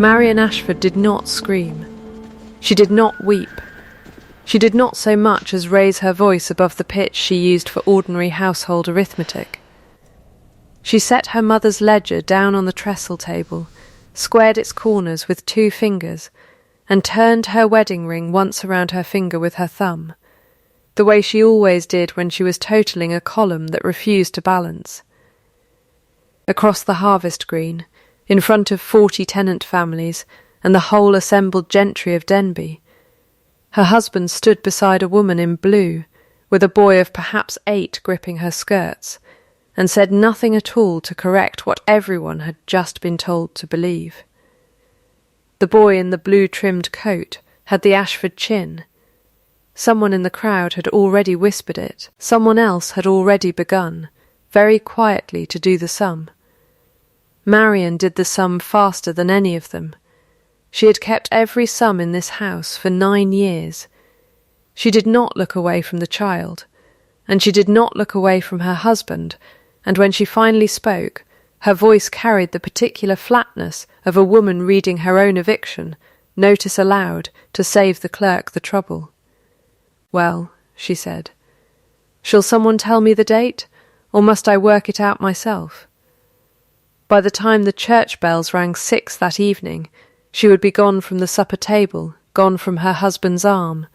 Marian Ashford did not scream. She did not weep. She did not so much as raise her voice above the pitch she used for ordinary household arithmetic. She set her mother's ledger down on the trestle table, squared its corners with 2 fingers, and turned her wedding ring once around her finger with her thumb, the way she always did when she was totalling a column that refused to balance. Across the harvest green, in front of 40 tenant families and the whole assembled gentry of Denby, her husband stood beside a woman in blue, with a boy of perhaps 8 gripping her skirts, and said nothing at all to correct what everyone had just been told to believe. The boy in the blue-trimmed coat had the Ashford chin. Someone in the crowd had already whispered it. Someone else had already begun, very quietly, to do the sum. Marian did the sum faster than any of them. She had kept every sum in this house for 9 years. She did not look away from the child, and she did not look away from her husband, and when she finally spoke, her voice carried the particular flatness of a woman reading her own eviction, notice aloud, to save the clerk the trouble. "Well," she said, "shall someone tell me the date, or must I work it out myself?" By the time the church bells rang 6 that evening, she would be gone from the supper table, gone from her husband's arm,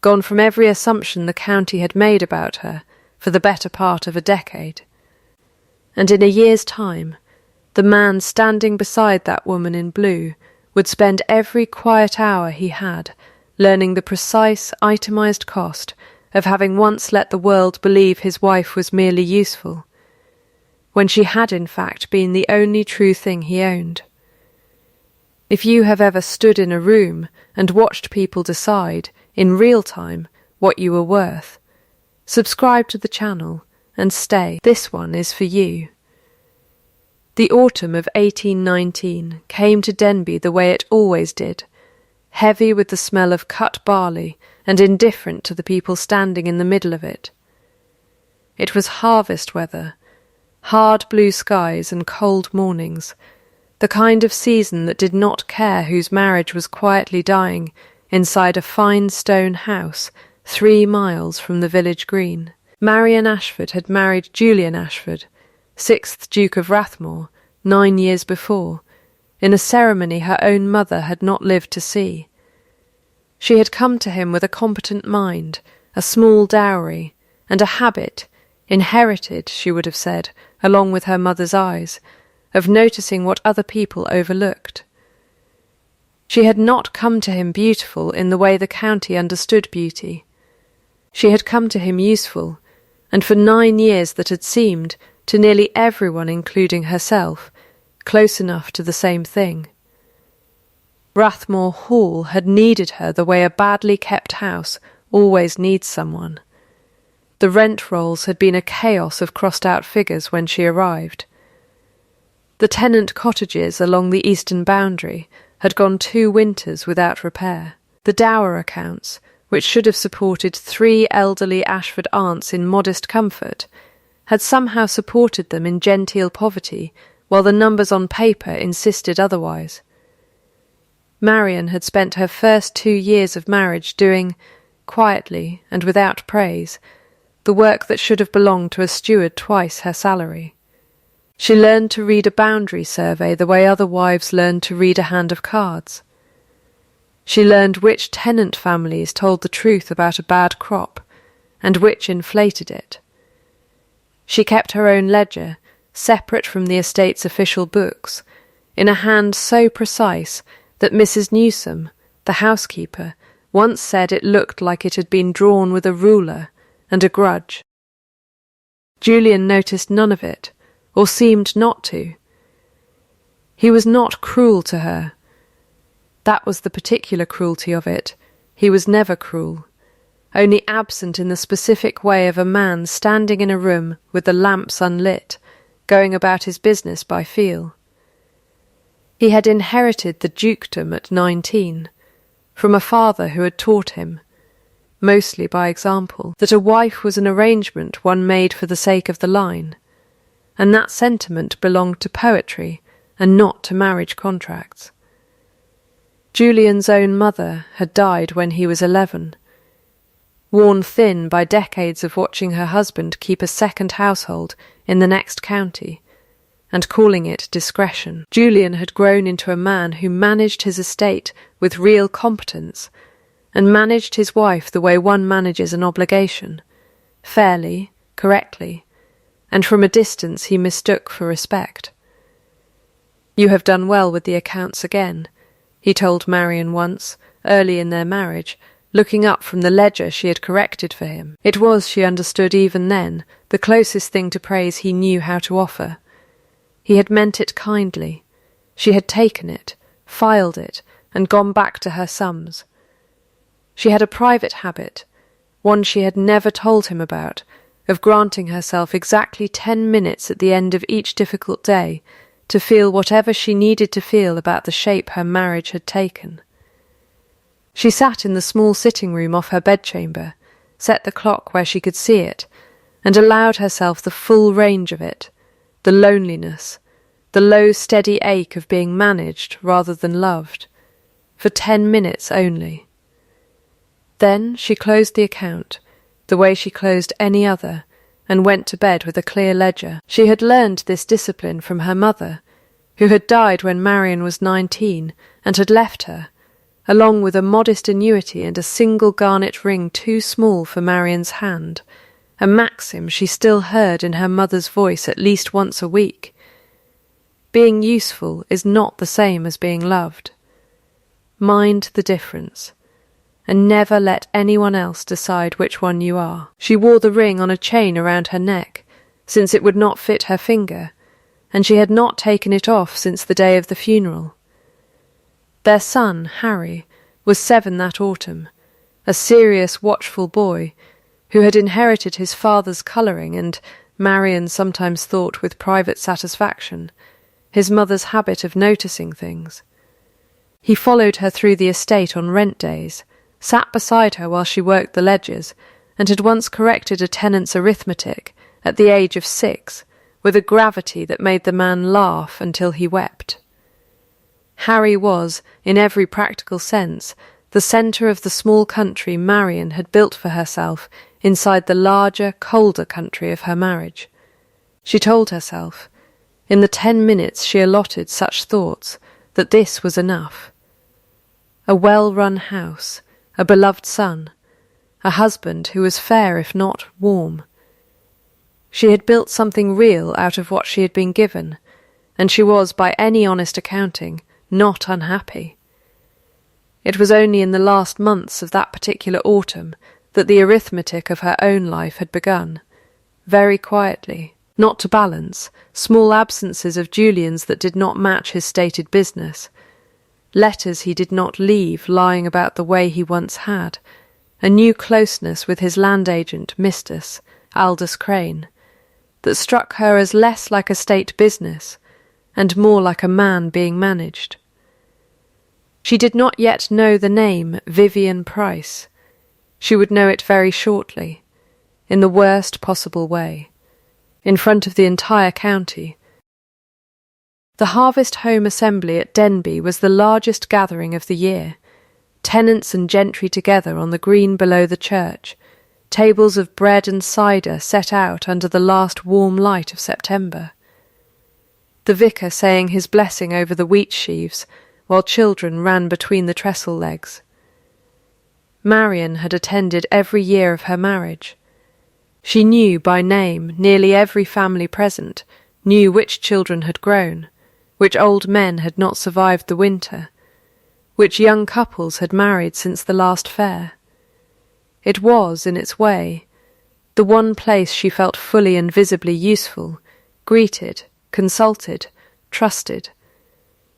gone from every assumption the county had made about her for the better part of a decade. And in a year's time, the man standing beside that woman in blue would spend every quiet hour he had learning the precise, itemized cost of having once let the world believe his wife was merely useful, when she had in fact been the only true thing he owned. If you have ever stood in a room and watched people decide, in real time, what you were worth, subscribe to the channel and stay. This one is for you. The autumn of 1819 came to Denby the way it always did, heavy with the smell of cut barley and indifferent to the people standing in the middle of it. It was harvest weather, hard blue skies and cold mornings, the kind of season that did not care whose marriage was quietly dying inside a fine stone house 3 miles from the village green. Marian Ashford had married Julian Ashford, 6th Duke of Rathmore, 9 years before, in a ceremony her own mother had not lived to see. She had come to him with a competent mind, a small dowry, and a habit, inherited, she would have said, along with her mother's eyes, of noticing what other people overlooked. She had not come to him beautiful in the way the county understood beauty. She had come to him useful, and for 9 years that had seemed, to nearly everyone including herself, close enough to the same thing. Rathmore Hall had needed her the way a badly kept house always needs someone. The rent rolls had been a chaos of crossed-out figures when she arrived. The tenant cottages along the eastern boundary had gone 2 winters without repair. The dower accounts, which should have supported 3 elderly Ashford aunts in modest comfort, had somehow supported them in genteel poverty, while the numbers on paper insisted otherwise. Marian had spent her first 2 years of marriage doing, quietly and without praise, the work that should have belonged to a steward twice her salary. She learned to read a boundary survey the way other wives learned to read a hand of cards. She learned which tenant families told the truth about a bad crop, and which inflated it. She kept her own ledger, separate from the estate's official books, in a hand so precise that Mrs. Newsome, the housekeeper, once said it looked like it had been drawn with a ruler and a grudge. Julian noticed none of it, or seemed not to. He was not cruel to her. That was the particular cruelty of it. He was never cruel, only absent in the specific way of a man standing in a room with the lamps unlit, going about his business by feel. He had inherited the dukedom at 19, from a father who had taught him, mostly by example, that a wife was an arrangement one made for the sake of the line, and that sentiment belonged to poetry and not to marriage contracts. Julian's own mother had died when he was 11. Worn thin by decades of watching her husband keep a second household in the next county, and calling it discretion, Julian had grown into a man who managed his estate with real competence, and managed his wife the way one manages an obligation, fairly, correctly, and from a distance he mistook for respect. "You have done well with the accounts again," he told Marcin once, early in their marriage, looking up from the ledger she had corrected for him. It was, she understood even then, the closest thing to praise he knew how to offer. He had meant it kindly. She had taken it, filed it, and gone back to her sums. She had a private habit, one she had never told him about, of granting herself exactly 10 minutes at the end of each difficult day to feel whatever she needed to feel about the shape her marriage had taken. She sat in the small sitting room off her bedchamber, set the clock where she could see it, and allowed herself the full range of it, the loneliness, the low steady ache of being managed rather than loved, for 10 minutes only. Then she closed the account, the way she closed any other, and went to bed with a clear ledger. She had learned this discipline from her mother, who had died when Marcin was 19 and had left her, along with a modest annuity and a single garnet ring too small for Marcin's hand, a maxim she still heard in her mother's voice at least once a week. Being useful is not the same as being loved. Mind the difference, and never let anyone else decide which one you are. She wore the ring on a chain around her neck, since it would not fit her finger, and she had not taken it off since the day of the funeral. Their son, Harry, was 7 that autumn, a serious, watchful boy, who had inherited his father's colouring and, Marcin sometimes thought with private satisfaction, his mother's habit of noticing things. He followed her through the estate on rent days, sat beside her while she worked the ledgers, and had once corrected a tenant's arithmetic at the age of 6, with a gravity that made the man laugh until he wept. Harry was, in every practical sense, the centre of the small country Marcin had built for herself inside the larger, colder country of her marriage. She told herself, in the 10 minutes she allotted such thoughts, that this was enough. A well-run house, a beloved son, a husband who was fair if not warm. She had built something real out of what she had been given, and she was, by any honest accounting, not unhappy. It was only in the last months of that particular autumn that the arithmetic of her own life had begun, very quietly, not to balance, small absences of Julian's that did not match his stated business, letters he did not leave lying about the way he once had, a new closeness with his land agent, Mistress, Aldous Crane, that struck her as less like a state business and more like a man being managed. She did not yet know the name Vivian Price. She would know it very shortly, in the worst possible way, in front of the entire county. The Harvest Home Assembly at Denby was the largest gathering of the year, tenants and gentry together on the green below the church, tables of bread and cider set out under the last warm light of September. The vicar saying his blessing over the wheat sheaves, while children ran between the trestle legs. Marcin had attended every year of her marriage. She knew by name nearly every family present, knew which children had grown, which old men had not survived the winter, which young couples had married since the last fair. It was, in its way, the one place she felt fully and visibly useful, greeted, consulted, trusted.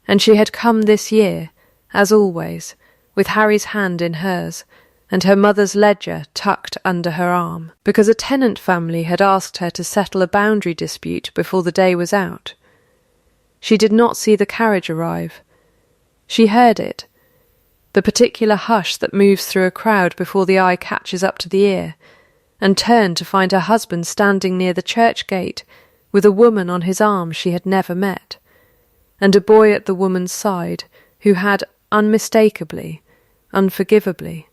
And she had come this year, as always, with Harry's hand in hers, and her mother's ledger tucked under her arm, because a tenant family had asked her to settle a boundary dispute before the day was out. She did not see the carriage arrive. She heard it, the particular hush that moves through a crowd before the eye catches up to the ear, and turned to find her husband standing near the church gate with a woman on his arm she had never met, and a boy at the woman's side who had, unmistakably, unforgivably.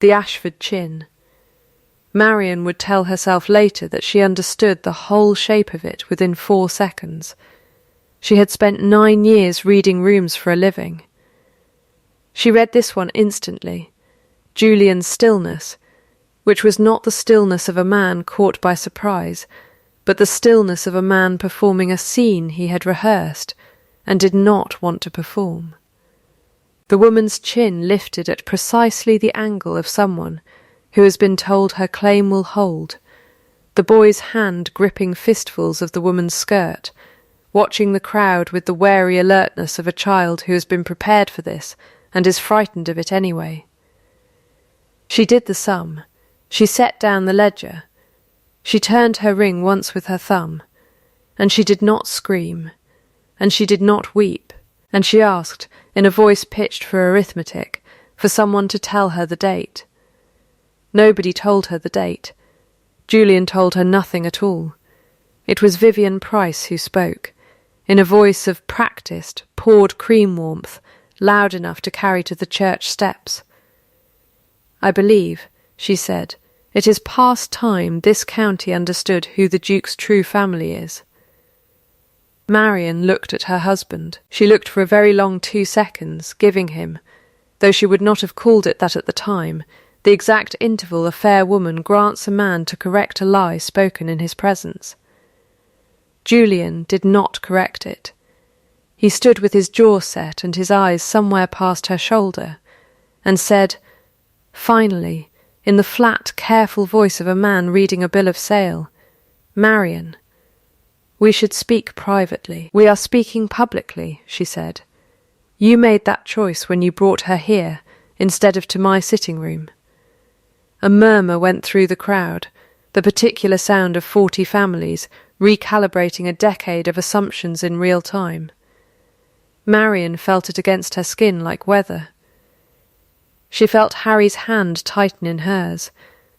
The Ashford chin. Marian would tell herself later that she understood the whole shape of it within 4 seconds. She had spent 9 years reading rooms for a living. She read this one instantly, Julian's stillness, which was not the stillness of a man caught by surprise, but the stillness of a man performing a scene he had rehearsed and did not want to perform. The woman's chin lifted at precisely the angle of someone who has been told her claim will hold, the boy's hand gripping fistfuls of the woman's skirt, watching the crowd with the wary alertness of a child who has been prepared for this and is frightened of it anyway. She did the sum. She set down the ledger. She turned her ring once with her thumb, and she did not scream, and she did not weep, and she asked, in a voice pitched for arithmetic, for someone to tell her the date. Nobody told her the date. Julian told her nothing at all. It was Vivian Price who spoke, in a voice of practised, poured cream warmth, loud enough to carry to the church steps. "I believe," she said, "it is past time this county understood who the Duke's true family is." Marian looked at her husband. She looked for a very long 2 seconds, giving him, though she would not have called it that at the time, the exact interval a fair woman grants a man to correct a lie spoken in his presence. Julian did not correct it. He stood with his jaw set and his eyes somewhere past her shoulder, and said, finally, in the flat, careful voice of a man reading a bill of sale, "Marian, we should speak privately. We are speaking publicly," she said. "You made that choice when you brought her here, instead of to my sitting room." A murmur went through the crowd, the particular sound of 40 families recalibrating a decade of assumptions in real time. Marian felt it against her skin like weather. She felt Harry's hand tighten in hers,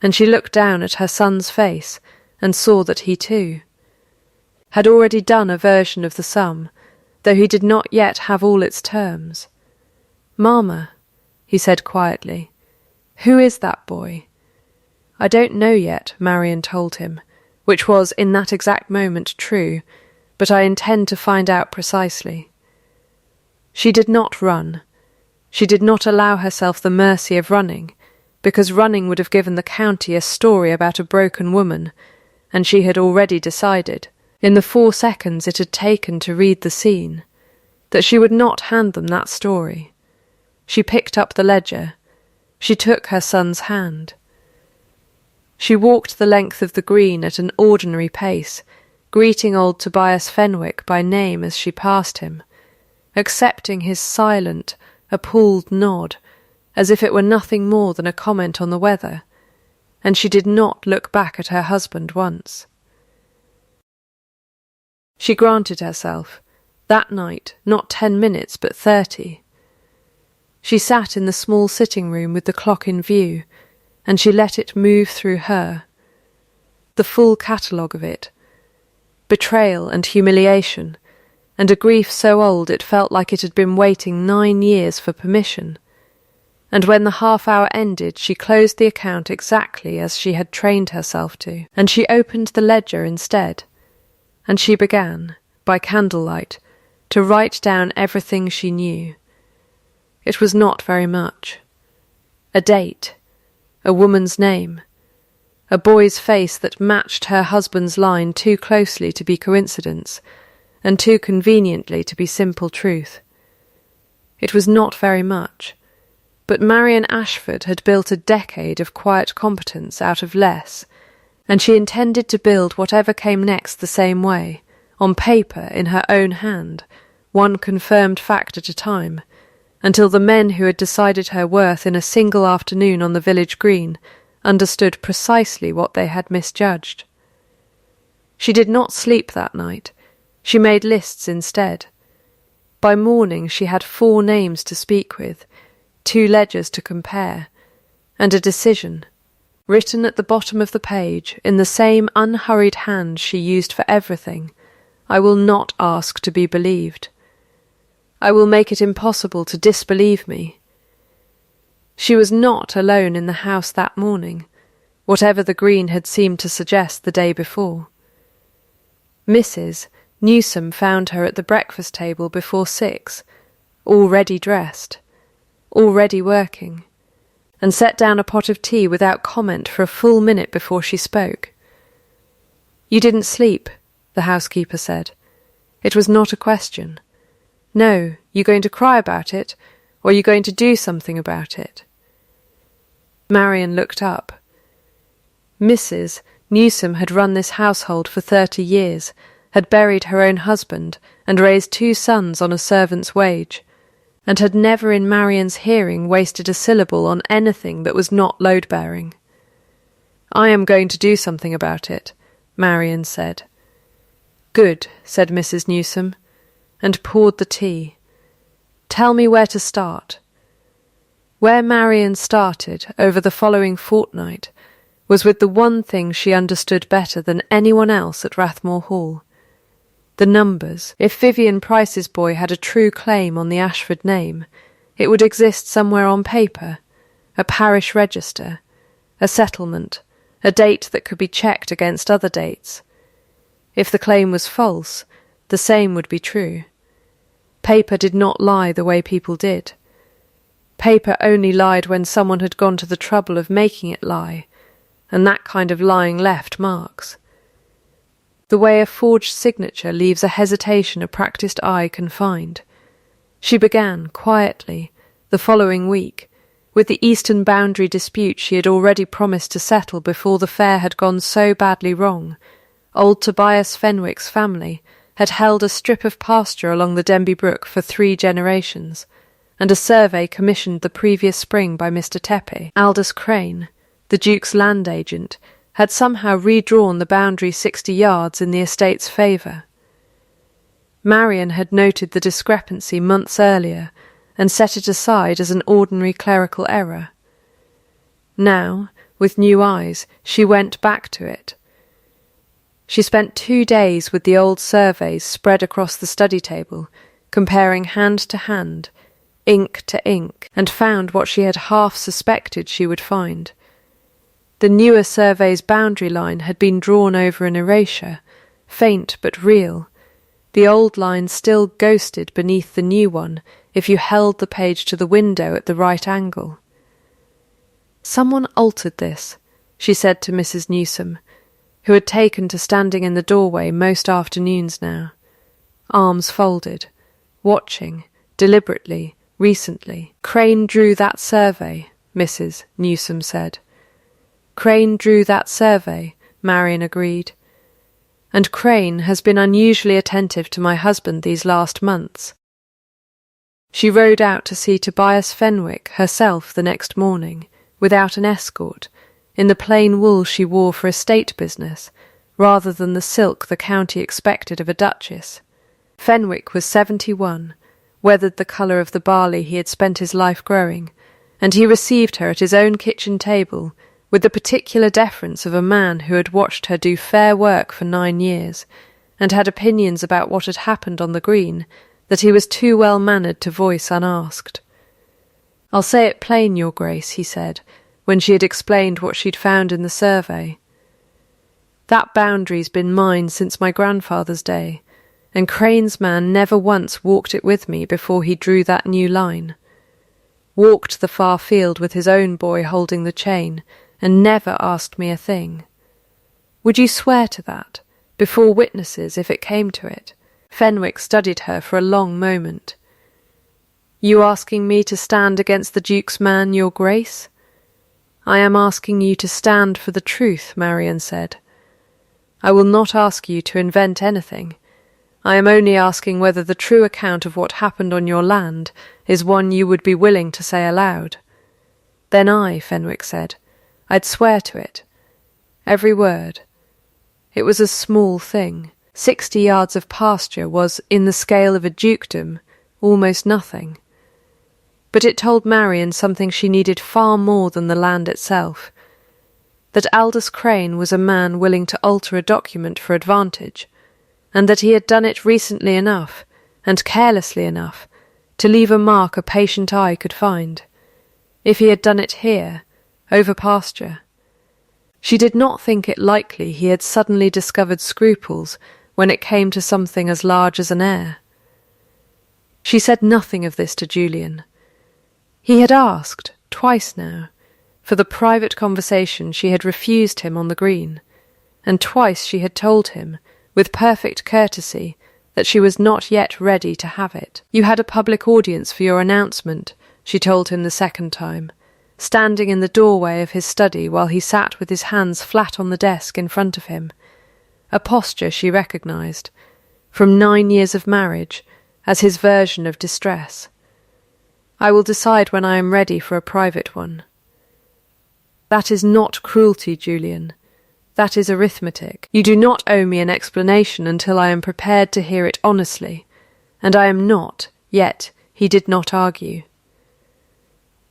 and she looked down at her son's face and saw that he too had already done a version of the sum, though he did not yet have all its terms. "Mamma," he said quietly, "who is that boy?" "I don't know yet," Marian told him, which was in that exact moment true, "but I intend to find out precisely." She did not run. She did not allow herself the mercy of running, because running would have given the county a story about a broken woman, and she had already decided, in the 4 seconds it had taken to read the scene, that she would not hand them that story. She picked up the ledger. She took her son's hand. She walked the length of the green at an ordinary pace, greeting old Tobias Fenwick by name as she passed him, accepting his silent, appalled nod, as if it were nothing more than a comment on the weather, and she did not look back at her husband once. She granted herself, that night, not 10 minutes but 30. She sat in the small sitting room with the clock in view, and she let it move through her. The full catalogue of it. Betrayal and humiliation, and a grief so old it felt like it had been waiting 9 years for permission. And when the half-hour ended, she closed the account exactly as she had trained herself to, and she opened the ledger instead. And she began, by candlelight, to write down everything she knew. It was not very much. A date, a woman's name, a boy's face that matched her husband's line too closely to be coincidence, and too conveniently to be simple truth. It was not very much, but Marian Ashford had built a decade of quiet competence out of less, and she intended to build whatever came next the same way, on paper in her own hand, one confirmed fact at a time, until the men who had decided her worth in a single afternoon on the village green understood precisely what they had misjudged. She did not sleep that night. She made lists instead. By morning she had 4 names to speak with, 2 ledgers to compare, and a decision, written at the bottom of the page in the same unhurried hand she used for everything. "I will not ask to be believed. I will make it impossible to disbelieve me. She was not alone in the house that morning, whatever the green had seemed to suggest the day before. Mrs. Newsome found her at the breakfast table before 6, already dressed, already working, and set down a pot of tea without comment for a full minute before she spoke. "You didn't sleep," the housekeeper said. It was not a question. "No, you going to cry about it, or you going to do something about it?" Marion looked up. Mrs. Newsome had run this household for 30 years, had buried her own husband and raised 2 sons on a servant's wage, and had never in Marion's hearing wasted a syllable on anything that was not load-bearing. "I am going to do something about it," Marion said. "Good," said Mrs. Newsome, and poured the tea. "Tell me where to start." Where Marion started over the following fortnight was with the one thing she understood better than anyone else at Rathmore Hall. The numbers. If Vivian Price's boy had a true claim on the Ashford name, it would exist somewhere on paper, a parish register, a settlement, a date that could be checked against other dates. If the claim was false, the same would be true. Paper did not lie the way people did. Paper only lied when someone had gone to the trouble of making it lie, and that kind of lying left marks. The way a forged signature leaves a hesitation a practised eye can find. She began, quietly, the following week, with the eastern boundary dispute she had already promised to settle before the fair had gone so badly wrong. Old Tobias Fenwick's family had held a strip of pasture along the Denby Brook for 3 generations, and a survey commissioned the previous spring by Mr. Tepe. Aldous Crane, the Duke's land agent, had somehow redrawn the boundary 60 yards in the estate's favour. Marion had noted the discrepancy months earlier and set it aside as an ordinary clerical error. Now, with new eyes, she went back to it. She spent 2 days with the old surveys spread across the study table, comparing hand to hand, ink to ink, and found what she had half suspected she would find. The newer survey's boundary line had been drawn over an erasure, faint but real. The old line still ghosted beneath the new one if you held the page to the window at the right angle. "Someone altered this," she said to Mrs. Newsome, who had taken to standing in the doorway most afternoons now, arms folded, watching, deliberately, recently. "Crane drew that survey," Mrs. Newsome said. "Crane drew that survey," Marion agreed. "And Crane has been unusually attentive to my husband these last months." She rode out to see Tobias Fenwick herself the next morning, without an escort, in the plain wool she wore for estate business, rather than the silk the county expected of a duchess. Fenwick was 71, weathered the colour of the barley he had spent his life growing, and he received her at his own kitchen table with the particular deference of a man who had watched her do fair work for 9 years, and had opinions about what had happened on the green that he was too well-mannered to voice unasked. "I'll say it plain, Your Grace," he said, when she had explained what she'd found in the survey. "That boundary's been mine since my grandfather's day, and Crane's man never once walked it with me before he drew that new line. Walked the far field with his own boy holding the chain, and never asked me a thing. Would you swear to that, before witnesses, if it came to it?" Fenwick studied her for a long moment. "You asking me to stand against the Duke's man, Your Grace?" "I am asking you to stand for the truth," Marion said. "I will not ask you to invent anything. I am only asking whether the true account of what happened on your land is one you would be willing to say aloud." "Then Fenwick said, I'd swear to it. Every word. It was a small thing. 60 yards of pasture was, in the scale of a dukedom, almost nothing. But it told Marion something she needed far more than the land itself. That Aldous Crane was a man willing to alter a document for advantage, and that he had done it recently enough, and carelessly enough, to leave a mark a patient eye could find. If he had done it here, over pasture. She did not think it likely he had suddenly discovered scruples when it came to something as large as an heir. She said nothing of this to Julian. He had asked, twice now, for the private conversation she had refused him on the green, and twice she had told him, with perfect courtesy, that she was not yet ready to have it. "You had a public audience for your announcement," she told him the second time, standing in the doorway of his study while he sat with his hands flat on the desk in front of him, a posture she recognised, from 9 years of marriage, as his version of distress. "I will decide when I am ready for a private one." "That is not cruelty, Julian. That is arithmetic. You do not owe me an explanation until I am prepared to hear it honestly, and I am not, yet he did not argue.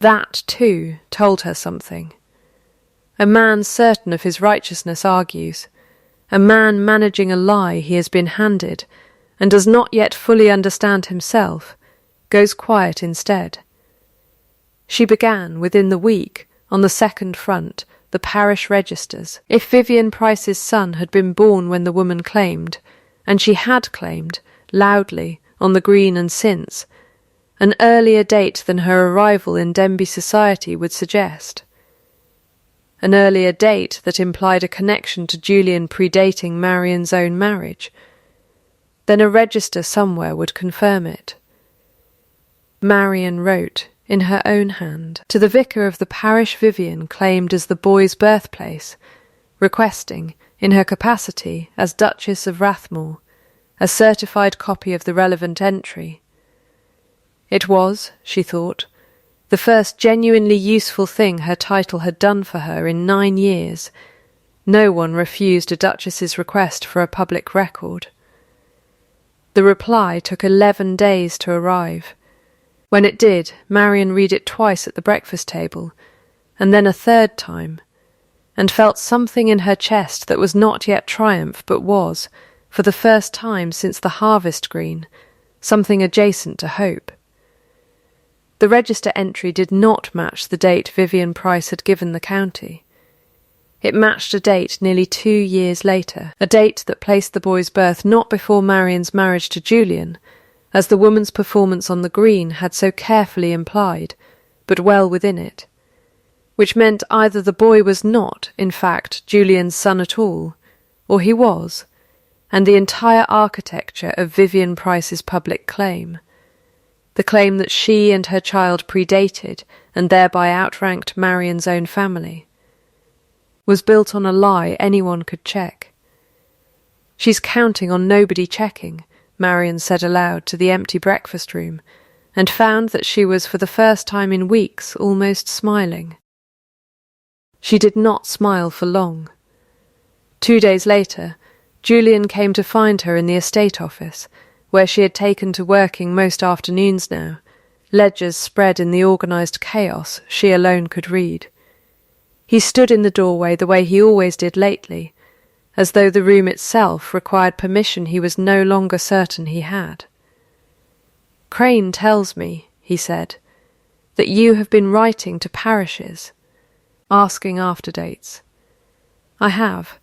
That, too, told her something. A man certain of his righteousness argues. A man managing a lie he has been handed, and does not yet fully understand himself, goes quiet instead. She began, within the week, on the second front, the parish registers. If Vivian Price's son had been born when the woman claimed, and she had claimed, loudly, on the green and since, an earlier date than her arrival in Denby society would suggest. An earlier date that implied a connection to Julian predating Marian's own marriage. Then a register somewhere would confirm it. Marian wrote, in her own hand, to the vicar of the parish Vivian claimed as the boy's birthplace, requesting, in her capacity as Duchess of Rathmore, a certified copy of the relevant entry. It was, she thought, the first genuinely useful thing her title had done for her in 9 years. No one refused a duchess's request for a public record. The reply took 11 days to arrive. When it did, Marian read it twice at the breakfast table, and then a third time, and felt something in her chest that was not yet triumph, but was, for the first time since the harvest green, something adjacent to hope. The register entry did not match the date Vivian Price had given the county. It matched a date nearly 2 years later, a date that placed the boy's birth not before Marian's marriage to Julian, as the woman's performance on the green had so carefully implied, but well within it, which meant either the boy was not, in fact, Julian's son at all, or he was, and the entire architecture of Vivian Price's public claim, the claim that she and her child predated and thereby outranked Marian's own family, was built on a lie anyone could check. "She's counting on nobody checking," Marian said aloud to the empty breakfast room, and found that she was for the first time in weeks almost smiling. She did not smile for long. 2 days later, Julian came to find her in the estate office, where she had taken to working most afternoons now, ledgers spread in the organised chaos she alone could read. He stood in the doorway the way he always did lately, as though the room itself required permission he was no longer certain he had. "Crane tells me," he said, "that you have been writing to parishes, asking after dates." "I have.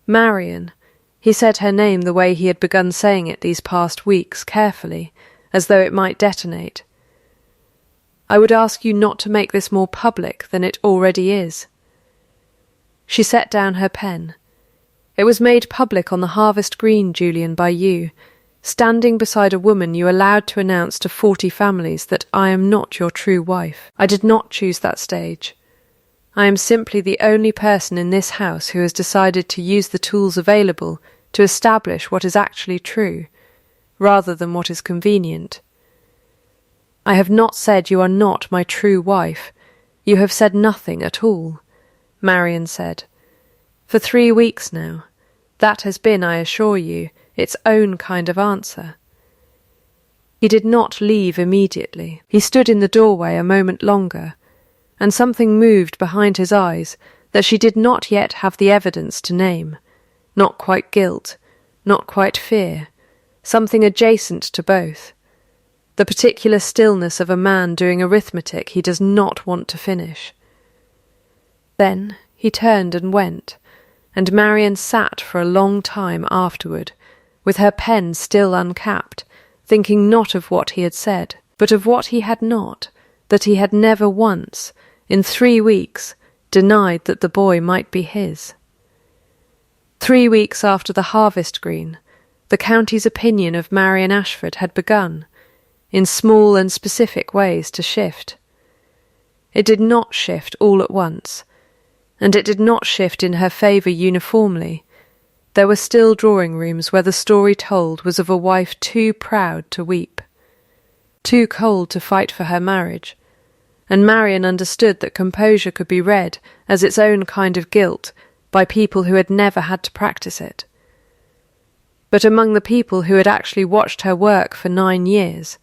Marian," he said her name the way he had begun saying it these past weeks, carefully, as though it might detonate. "I would ask you not to make this more public than it already is." She set down her pen. "It was made public on the harvest green, Julian, by you, standing beside a woman you allowed to announce to 40 families that I am not your true wife. I did not choose that stage. I am simply the only person in this house who has decided to use the tools available to establish what is actually true, rather than what is convenient. I have not said you are not my true wife. You have said nothing at all," Marian said. "For 3 weeks now. That has been, I assure you, its own kind of answer." He did not leave immediately. He stood in the doorway a moment longer, and something moved behind his eyes that she did not yet have the evidence to name. Not quite guilt, not quite fear, something adjacent to both. the particular stillness of a man doing arithmetic he does not want to finish. Then he turned and went, and Marian sat for a long time afterward, with her pen still uncapped, thinking not of what he had said, but of what he had not, that he had never once, in 3 weeks, denied that the boy might be his. 3 weeks after the harvest green, the county's opinion of Marian Ashford had begun, in small and specific ways, to shift. It did not shift all at once, and it did not shift in her favour uniformly. There were still drawing rooms where the story told was of a wife too proud to weep, too cold to fight for her marriage, and Marian understood that composure could be read as its own kind of guilt by people who had never had to practice it. But among the people who had actually watched her work for 9 years,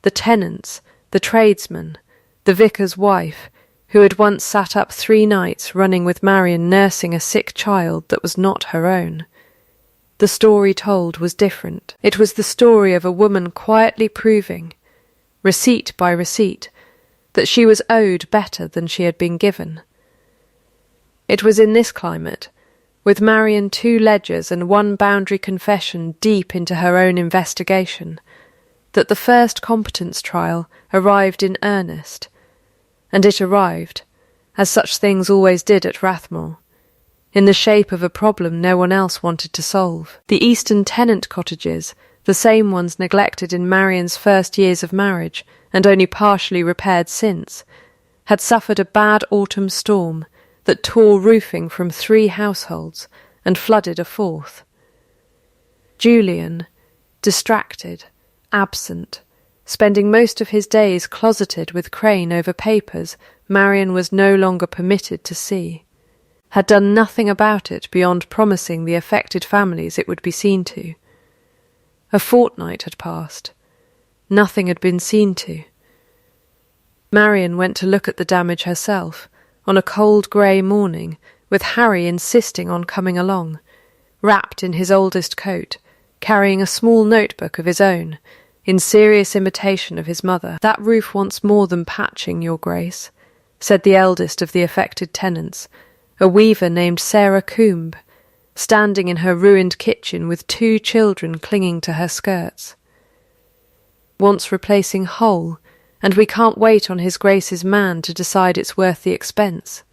the tenants, the tradesmen, the vicar's wife, who had once sat up 3 nights running with Marian nursing a sick child that was not her own, the story told was different. It was the story of a woman quietly proving, receipt by receipt, that she was owed better than she had been given. It was in this climate, with Marian 2 ledgers and 1 boundary confession deep into her own investigation, that the first competence trial arrived in earnest, and it arrived, as such things always did at Rathmore, in the shape of a problem no one else wanted to solve. The Eastern tenant cottages, the same ones neglected in Marian's first years of marriage, and only partially repaired since, had suffered a bad autumn storm that tore roofing from 3 households and flooded a 4th. Julian, distracted, absent, spending most of his days closeted with Crane over papers Marian was no longer permitted to see, had done nothing about it beyond promising the affected families it would be seen to. A fortnight had passed. Nothing had been seen to. Marian went to look at the damage herself, on a cold grey morning, with Harry insisting on coming along, wrapped in his oldest coat, carrying a small notebook of his own, in serious imitation of his mother. "That roof wants more than patching, Your Grace," said the eldest of the affected tenants, a weaver named Sarah Coombe, standing in her ruined kitchen with 2 children clinging to her skirts. "Wants replacing whole, and we can't wait on His Grace's man to decide it's worth the expense."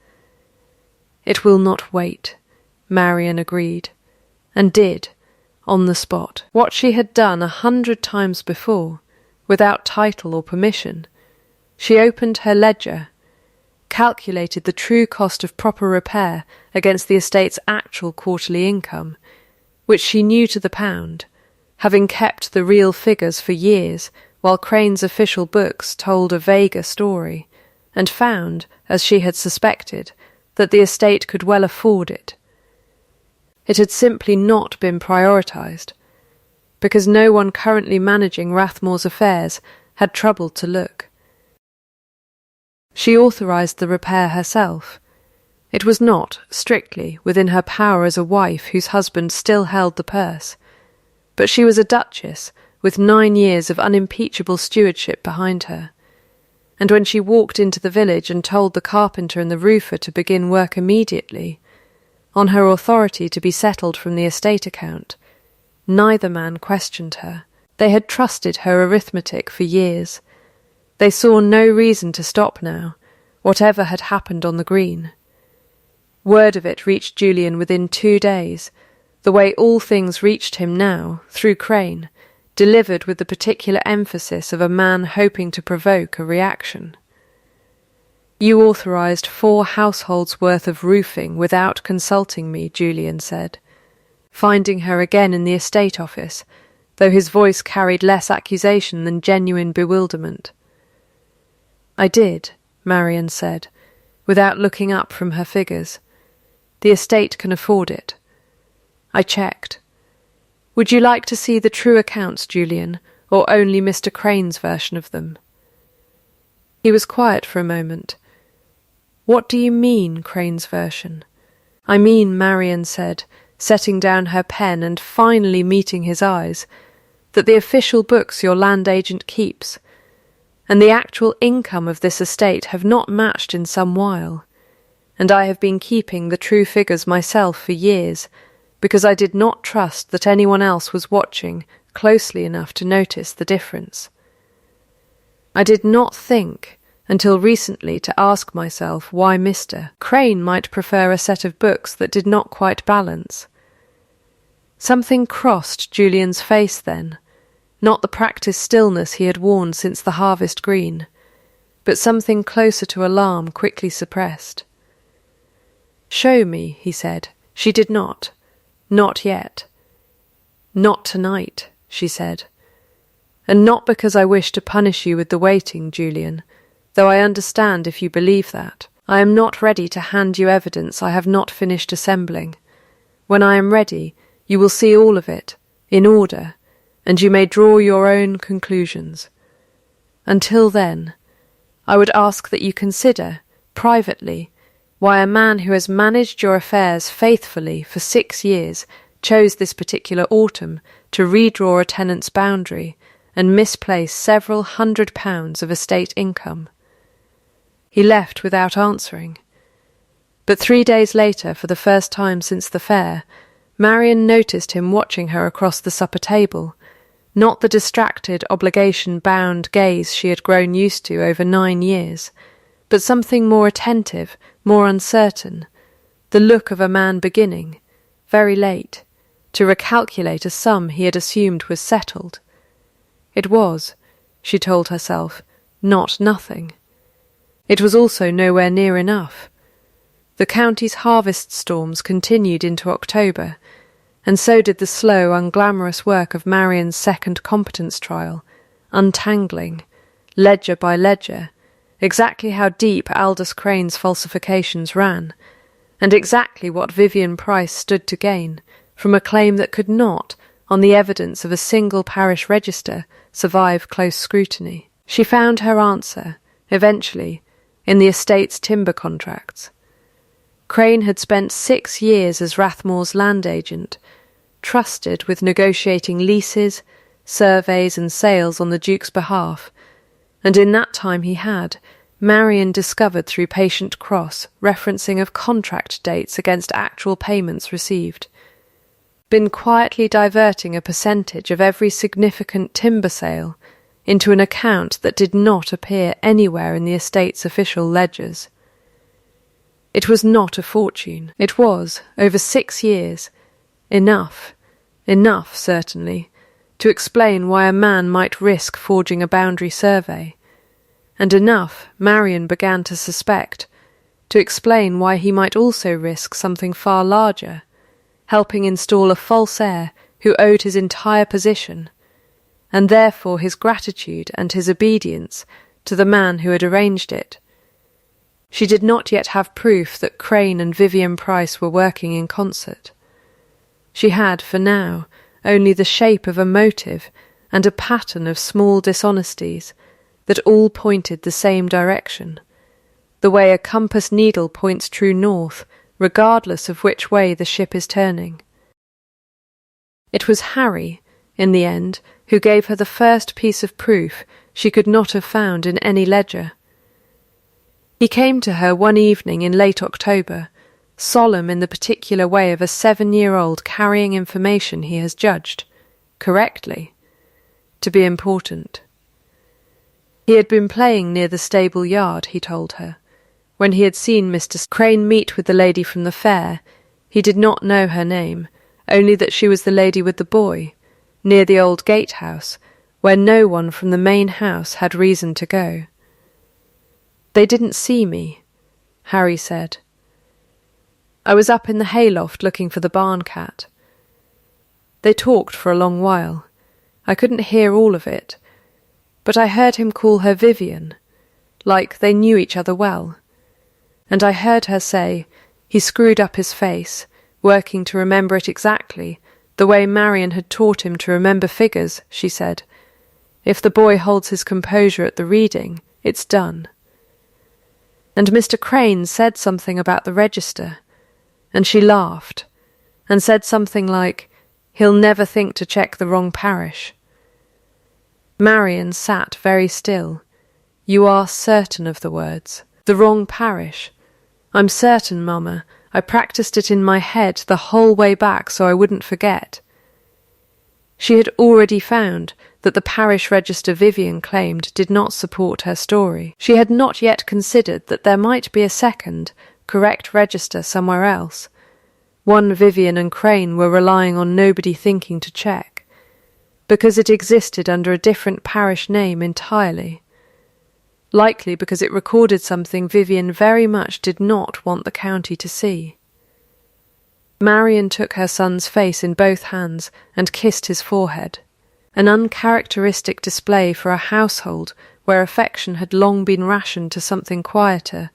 "It will not wait," Marian agreed, and did, on the spot, what she had done 100 times before, without title or permission. She opened her ledger, calculated the true cost of proper repair against the estate's actual quarterly income, which she knew to the pound, having kept the real figures for years while Crane's official books told a vaguer story, and found, as she had suspected, that the estate could well afford it. It had simply not been prioritised, because no one currently managing Rathmore's affairs had troubled to look. She authorised the repair herself. It was not, strictly, within her power as a wife whose husband still held the purse, but she was a duchess with 9 years of unimpeachable stewardship behind her, and when she walked into the village and told the carpenter and the roofer to begin work immediately, on her authority to be settled from the estate account, neither man questioned her. They had trusted her arithmetic for years. They saw no reason to stop now, whatever had happened on the green. Word of it reached Julian within 2 days, the way all things reached him now, through Crane, delivered with the particular emphasis of a man hoping to provoke a reaction. "You authorised 4 households' worth of roofing without consulting me," Julian said, finding her again in the estate office, though his voice carried less accusation than genuine bewilderment. "I did," Marian said, without looking up from her figures. "The estate can afford it. I checked. Would you like to see the true accounts, Julian, or only Mr. Crane's version of them?" He was quiet for a moment. "What do you mean, Crane's version?" "I mean," Marian said, setting down her pen and finally meeting his eyes, that the official books your land agent keeps and the actual income of this estate have not matched in some while, and I have been keeping the true figures myself for years because I did not trust that anyone else was watching closely enough to notice the difference. I did not think until recently to ask myself why Mr. Crane might prefer a set of books that did not quite balance. Something crossed Julian's face then, not the practised stillness he had worn since the harvest green, but something closer to alarm quickly suppressed. "Show me," he said. She did not. Not yet. "Not tonight," she said. "And not because I wish to punish you with the waiting, Julian, though I understand if you believe that. I am not ready to hand you evidence I have not finished assembling. When I am ready, you will see all of it, in order, and you may draw your own conclusions. Until then, I would ask that you consider, privately, why a man who has managed your affairs faithfully for 6 years chose this particular autumn to redraw a tenant's boundary and misplace several £100 of estate income." He left without answering. But 3 days later, for the first time since the fair, Marian noticed him watching her across the supper table, not the distracted, obligation-bound gaze she had grown used to over 9 years, but something more attentive, more uncertain, the look of a man beginning, very late, to recalculate a sum he had assumed was settled. It was, she told herself, not nothing. It was also nowhere near enough. The county's harvest storms continued into October, and so did the slow, unglamorous work of Marian's second competence trial, untangling, ledger by ledger, exactly how deep Aldous Crane's falsifications ran, and exactly what Vivian Price stood to gain from a claim that could not, on the evidence of a single parish register, survive close scrutiny. She found her answer, eventually, in the estate's timber contracts. Crane had spent 6 years as Rathmore's land agent, trusted with negotiating leases, surveys and sales on the Duke's behalf, and in that time he had, Marian discovered through Patient Cross, referencing of contract dates against actual payments received, been quietly diverting a percentage of every significant timber sale into an account that did not appear anywhere in the estate's official ledgers. It was not a fortune. It was, over 6 years, enough, certainly, to explain why a man might risk forging a boundary survey, and enough, Marian began to suspect, to explain why he might also risk something far larger, helping install a false heir who owed his entire position, and therefore his gratitude and his obedience to the man who had arranged it. She did not yet have proof that Crane and Vivian Price were working in concert. She had, for now, only the shape of a motive and a pattern of small dishonesties that all pointed the same direction, the way a compass needle points true north, regardless of which way the ship is turning. It was Harry, in the end, who gave her the first piece of proof she could not have found in any ledger. He came to her one evening in late October, solemn in the particular way of a 7-year-old carrying information he has judged, correctly, to be important. He had been playing near the stable yard, he told her. When he had seen Mr. Crane meet with the lady from the fair, he did not know her name, only that she was the lady with the boy, near the old gatehouse, where no one from the main house had reason to go. "They didn't see me," Harry said. "I was up in the hayloft looking for the barn cat. They talked for a long while. I couldn't hear all of it, but I heard him call her Vivian, like they knew each other well. And I heard her say, he screwed up his face, working to remember it exactly, the way Marian had taught him to remember figures, she said. If the boy holds his composure at the reading, it's done. And Mr. Crane said something about the register, and she laughed, and said something like, he'll never think to check the wrong parish. Marcin sat very still. You are certain of the words? The wrong parish. I'm certain, Mama. I practiced it in my head the whole way back so I wouldn't forget. She had already found that the parish register Vivian claimed did not support her story. She had not yet considered that there might be a second, correct register somewhere else. One Vivian and Crane were relying on nobody thinking to check, because it existed under a different parish name entirely. Likely because it recorded something Vivian very much did not want the county to see. Marcin took her son's face in both hands and kissed his forehead, an uncharacteristic display for a household where affection had long been rationed to something quieter,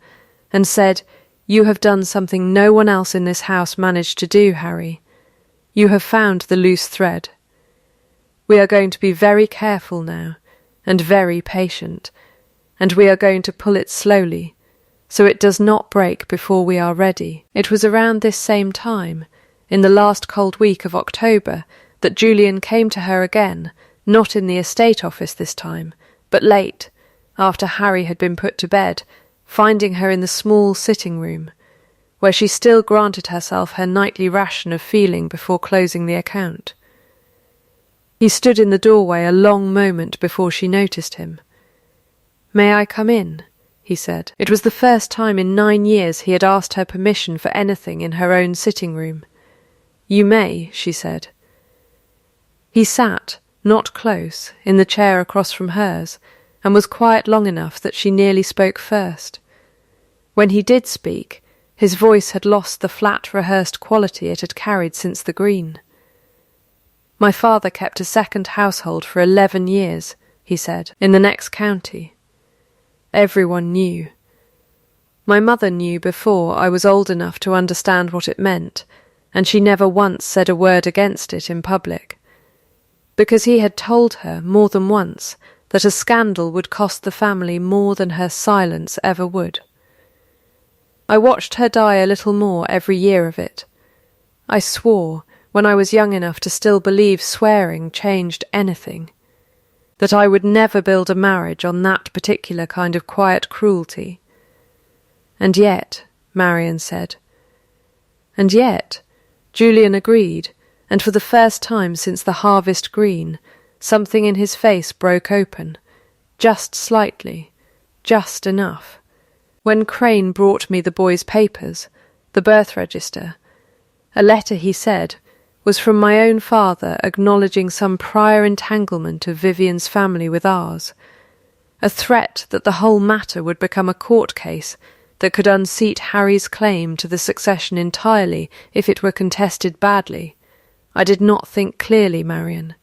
and said, "You have done something no one else in this house managed to do, Harry. You have found the loose thread. We are going to be very careful now, and very patient, and we are going to pull it slowly, so it does not break before we are ready." It was around this same time, in the last cold week of October, that Julian came to her again, not in the estate office this time, but late, after Harry had been put to bed, finding her in the small sitting room, where she still granted herself her nightly ration of feeling before closing the account. He stood in the doorway a long moment before she noticed him. "May I come in?" he said. It was the first time in 9 years he had asked her permission for anything in her own sitting room. "You may," she said. He sat, not close, in the chair across from hers, and was quiet long enough that she nearly spoke first. When he did speak, his voice had lost the flat, rehearsed quality it had carried since the Green. "My father kept a second household for 11 years, he said, in the next county. Everyone knew. My mother knew before I was old enough to understand what it meant, and she never once said a word against it in public, because he had told her more than once that a scandal would cost the family more than her silence ever would. I watched her die a little more every year of it. I swore, when I was young enough to still believe swearing changed anything, that I would never build a marriage on that particular kind of quiet cruelty. And yet, Marcin said. And yet, Julian agreed, and for the first time since the harvest green, something in his face broke open, just slightly, just enough. When Crane brought me the boy's papers, the birth register, a letter, he said, was from my own father acknowledging some prior entanglement of Vivian's family with ours, a threat that the whole matter would become a court case that could unseat Harry's claim to the succession entirely if it were contested badly. I did not think clearly, Marcin.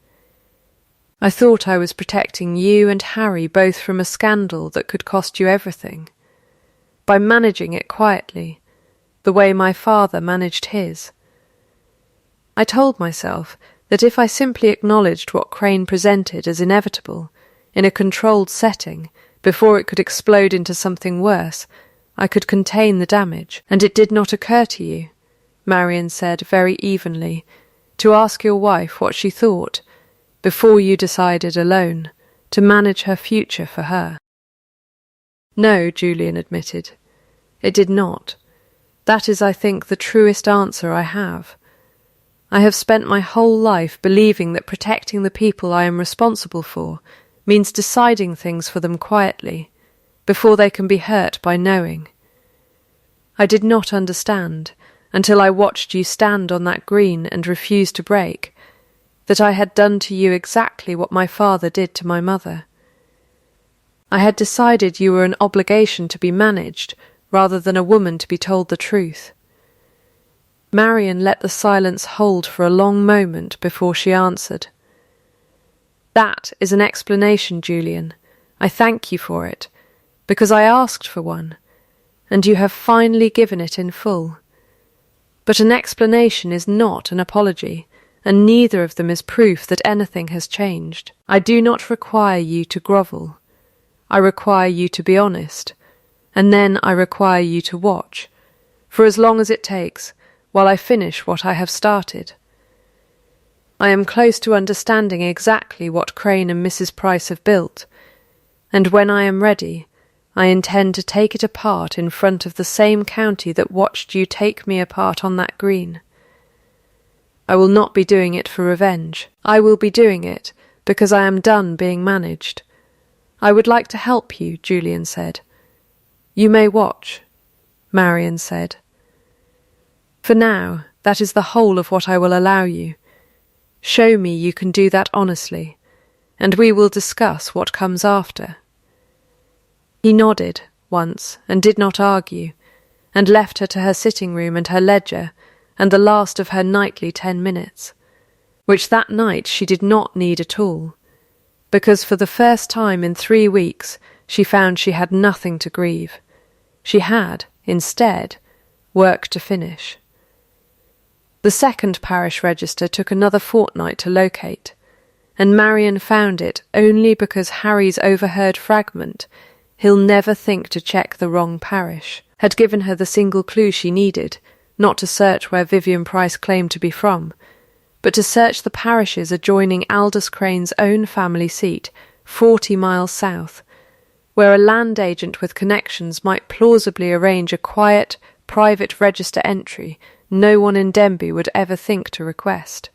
I thought I was protecting you and Harry both from a scandal that could cost you everything, by managing it quietly, the way my father managed his. I told myself that if I simply acknowledged what Crane presented as inevitable, in a controlled setting, before it could explode into something worse, I could contain the damage. And it did not occur to you, Marcin said very evenly, to ask your wife what she thought, before you decided alone to manage her future for her. No, Julian admitted. It did not. That is, I think, the truest answer I have. I have spent my whole life believing that protecting the people I am responsible for means deciding things for them quietly, before they can be hurt by knowing. I did not understand, until I watched you stand on that green and refuse to break, that I had done to you exactly what my father did to my mother. I had decided you were an obligation to be managed, rather than a woman to be told the truth. Marcin let the silence hold for a long moment before she answered. That is an explanation, Julian. I thank you for it, because I asked for one, and you have finally given it in full. But an explanation is not an apology, and neither of them is proof that anything has changed. I do not require you to grovel. I require you to be honest, and then I require you to watch, for as long as it takes, while I finish what I have started. I am close to understanding exactly what Crane and Mrs. Price have built, and when I am ready, I intend to take it apart in front of the same county that watched you take me apart on that green. I will not be doing it for revenge. I will be doing it because I am done being managed. I would like to help you, Julian said. You may watch, Marion said. For now, that is the whole of what I will allow you. Show me you can do that honestly, and we will discuss what comes after. He nodded once and did not argue, and left her to her sitting room and her ledger and the last of her nightly 10 minutes, which that night she did not need at all, because for the first time in 3 weeks she found she had nothing to grieve. She had, instead, work to finish. The second parish register took another fortnight to locate, and Marion found it only because Harry's overheard fragment, "He'll never think to check the wrong parish," had given her the single clue she needed, not to search where Vivian Price claimed to be from, but to search the parishes adjoining Aldous Crane's own family seat, 40 miles south, where a land agent with connections might plausibly arrange a quiet, private register entry no one in Denby would ever think to request.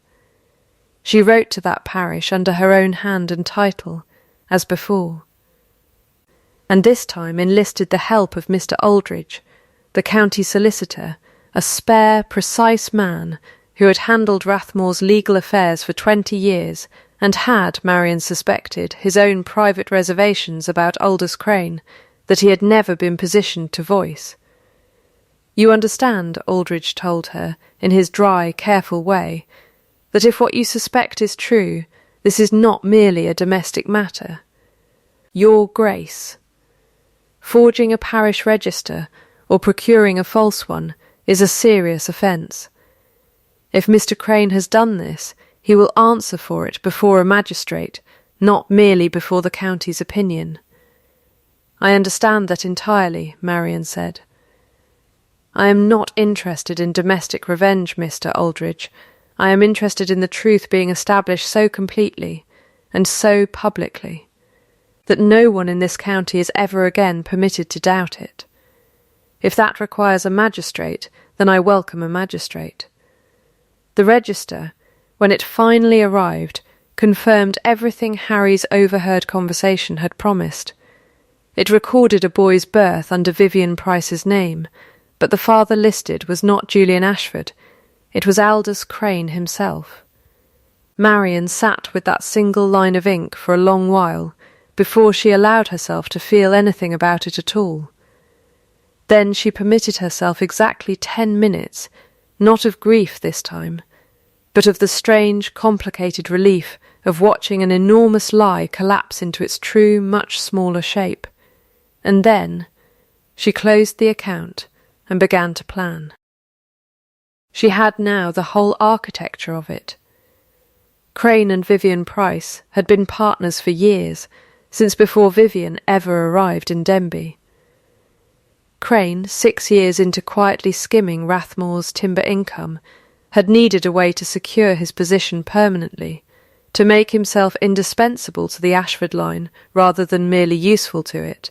She wrote to that parish under her own hand and title, as before, and this time enlisted the help of Mr. Aldridge, the county solicitor, a spare, precise man who had handled Rathmore's legal affairs for 20 years and had, Marion suspected, his own private reservations about Aldous Crane that he had never been positioned to voice. You understand, Aldridge told her, in his dry, careful way, that if what you suspect is true, this is not merely a domestic matter. Your Grace. Forging a parish register or procuring a false one is a serious offence. If Mr. Crane has done this, he will answer for it before a magistrate, not merely before the county's opinion. I understand that entirely, Marion said. I am not interested in domestic revenge, Mr. Aldridge. I am interested in the truth being established so completely, and so publicly, that no one in this county is ever again permitted to doubt it. If that requires a magistrate, then I welcome a magistrate. The register, when it finally arrived, confirmed everything Harry's overheard conversation had promised. It recorded a boy's birth under Vivian Price's name, but the father listed was not Julian Ashford, it was Aldous Crane himself. Marion sat with that single line of ink for a long while before she allowed herself to feel anything about it at all. Then she permitted herself exactly 10 minutes, not of grief this time, but of the strange, complicated relief of watching an enormous lie collapse into its true, much smaller shape. And then she closed the account and began to plan. She had now the whole architecture of it. Crane and Vivian Price had been partners for years, since before Vivian ever arrived in Denby. Crane, 6 years into quietly skimming Rathmore's timber income, had needed a way to secure his position permanently, to make himself indispensable to the Ashford line rather than merely useful to it,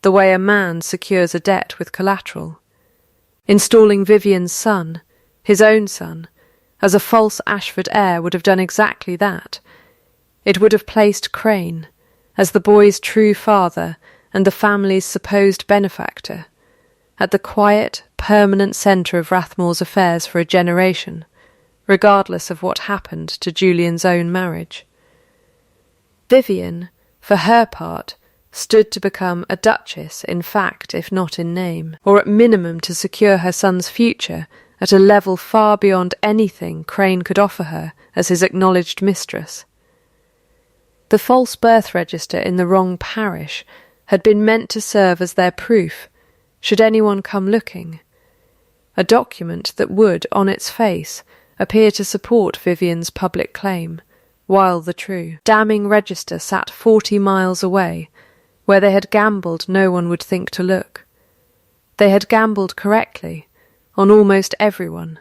the way a man secures a debt with collateral. Installing Vivian's son, his own son, as a false Ashford heir would have done exactly that. It would have placed Crane, as the boy's true father and the family's supposed benefactor, at the quiet, permanent centre of Rathmore's affairs for a generation, regardless of what happened to Julian's own marriage. Vivian, for her part, stood to become a duchess in fact if not in name, or at minimum to secure her son's future at a level far beyond anything Crane could offer her as his acknowledged mistress. The false birth register in the wrong parish had been meant to serve as their proof, should anyone come looking, a document that would, on its face, appear to support Vivian's public claim, while the true, damning register sat 40 miles away, where they had gambled no one would think to look. They had gambled correctly, on almost everyone.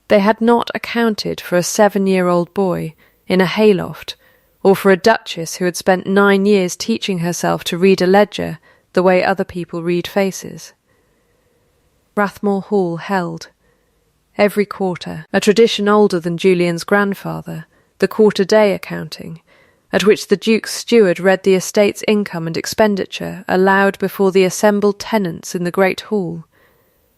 They had not accounted for a 7-year-old boy in a hayloft, or for a duchess who had spent 9 years teaching herself to read a ledger the way other people read faces. Rathmore Hall held, every quarter, a tradition older than Julian's grandfather, the quarter-day accounting, at which the Duke's steward read the estate's income and expenditure aloud before the assembled tenants in the great hall,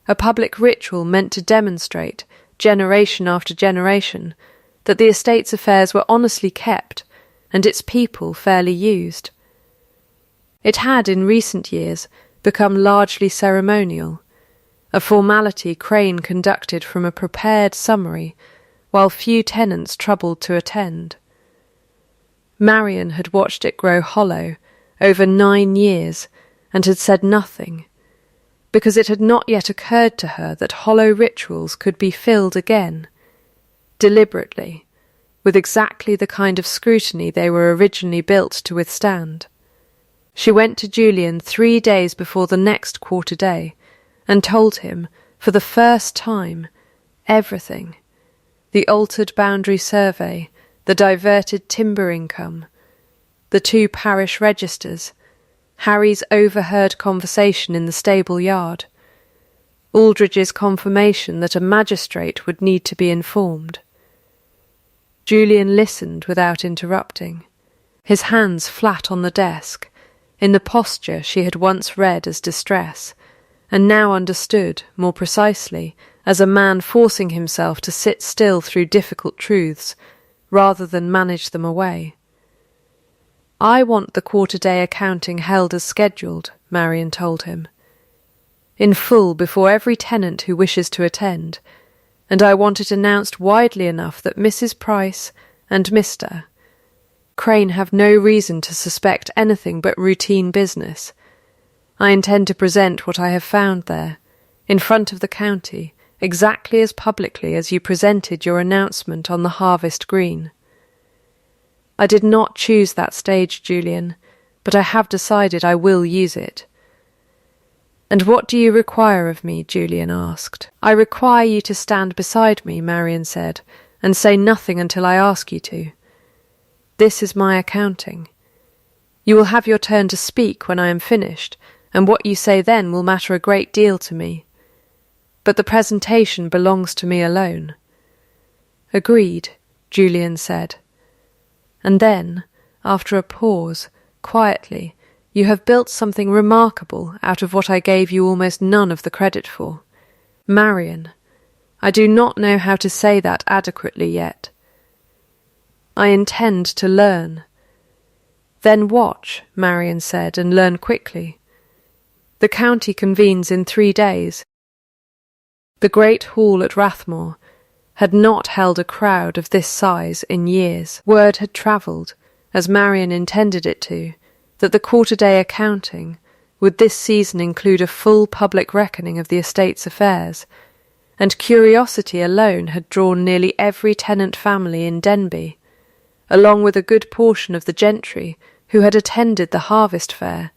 a public ritual meant to demonstrate, generation after generation, that the estate's affairs were honestly kept and its people fairly used. It had, in recent years, become largely ceremonial, a formality Crane conducted from a prepared summary, while few tenants troubled to attend. Marian had watched it grow hollow over 9 years and had said nothing, because it had not yet occurred to her that hollow rituals could be filled again, deliberately, with exactly the kind of scrutiny they were originally built to withstand. She went to Julian 3 days before the next quarter day and told him, for the first time, everything: the altered boundary survey, the diverted timber income, the 2 parish registers, Harry's overheard conversation in the stable yard, Aldridge's confirmation that a magistrate would need to be informed. Julian listened without interrupting, his hands flat on the desk, in the posture she had once read as distress, and now understood, more precisely, as a man forcing himself to sit still through difficult truths, rather than manage them away. "I want the quarter-day accounting held as scheduled," Marian told him, "in full before every tenant who wishes to attend, and I want it announced widely enough that Mrs. Price and Mr. Crane have no reason to suspect anything but routine business. I intend to present what I have found there, in front of the county, exactly as publicly as you presented your announcement on the harvest green. I did not choose that stage, Julian, but I have decided I will use it." "And what do you require of me?" Julian asked. "I require you to stand beside me," Marian said, "and say nothing until I ask you to. This is my accounting. You will have your turn to speak when I am finished, and what you say then will matter a great deal to me. But the presentation belongs to me alone." "Agreed," Julian said. "And then, after a pause, quietly, you have built something remarkable out of what I gave you almost none of the credit for. Marian, I do not know how to say that adequately yet. I intend to learn." "Then watch," Marian said, "and learn quickly. The county convenes in 3 days. The great hall at Rathmore had not held a crowd of this size in years. Word had travelled, as Marian intended it to, that the quarter-day accounting would this season include a full public reckoning of the estate's affairs, and curiosity alone had drawn nearly every tenant family in Denby, along with a good portion of the gentry who had attended the harvest fair,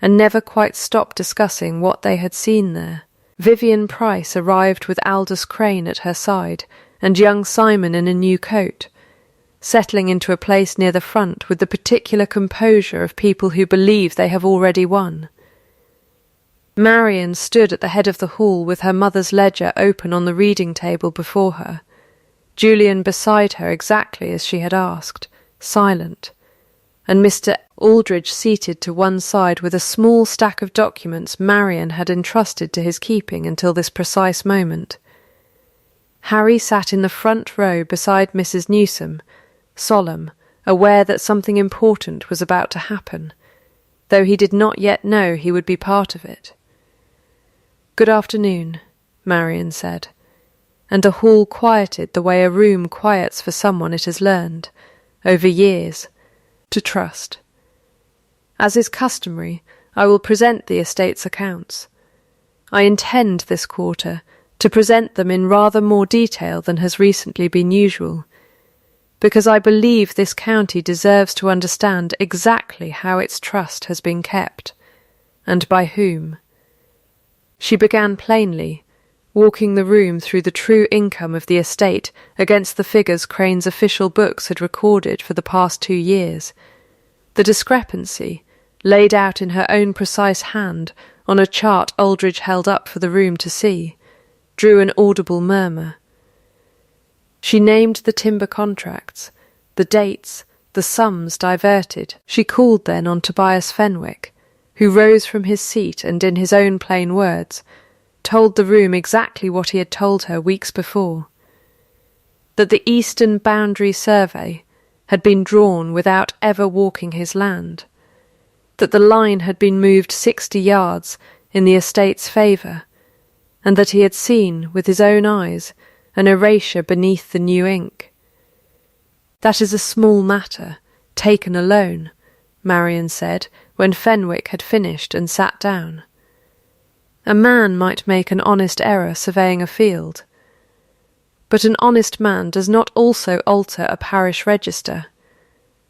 and never quite stopped discussing what they had seen there. Vivian Price arrived with Aldous Crane at her side, and young Simon in a new coat, settling into a place near the front with the particular composure of people who believe they have already won. Marian stood at the head of the hall with her mother's ledger open on the reading table before her, Julian beside her exactly as she had asked, silent, and Mr. Aldridge seated to one side with a small stack of documents Marian had entrusted to his keeping until this precise moment. Harry sat in the front row beside Mrs. Newsome, solemn, aware that something important was about to happen, though he did not yet know he would be part of it. "Good afternoon," Marian said, and the hall quieted the way a room quiets for someone it has learned, over years, to trust. "As is customary, I will present the estate's accounts. I intend this quarter to present them in rather more detail than has recently been usual, because I believe this county deserves to understand exactly how its trust has been kept, and by whom." She began plainly, walking the room through the true income of the estate against the figures Crane's official books had recorded for the past 2 years. The discrepancy, laid out in her own precise hand on a chart Aldridge held up for the room to see, drew an audible murmur. She named the timber contracts, the dates, the sums diverted. She called then on Tobias Fenwick, who rose from his seat and in his own plain words told the room exactly what he had told her weeks before, that the eastern boundary survey had been drawn without ever walking his land, that the line had been moved 60 yards in the estate's favour, and that he had seen with his own eyes an erasure beneath the new ink. "That is a small matter, taken alone," Marcin said when Fenwick had finished and sat down. "A man might make an honest error surveying a field, but an honest man does not also alter a parish register."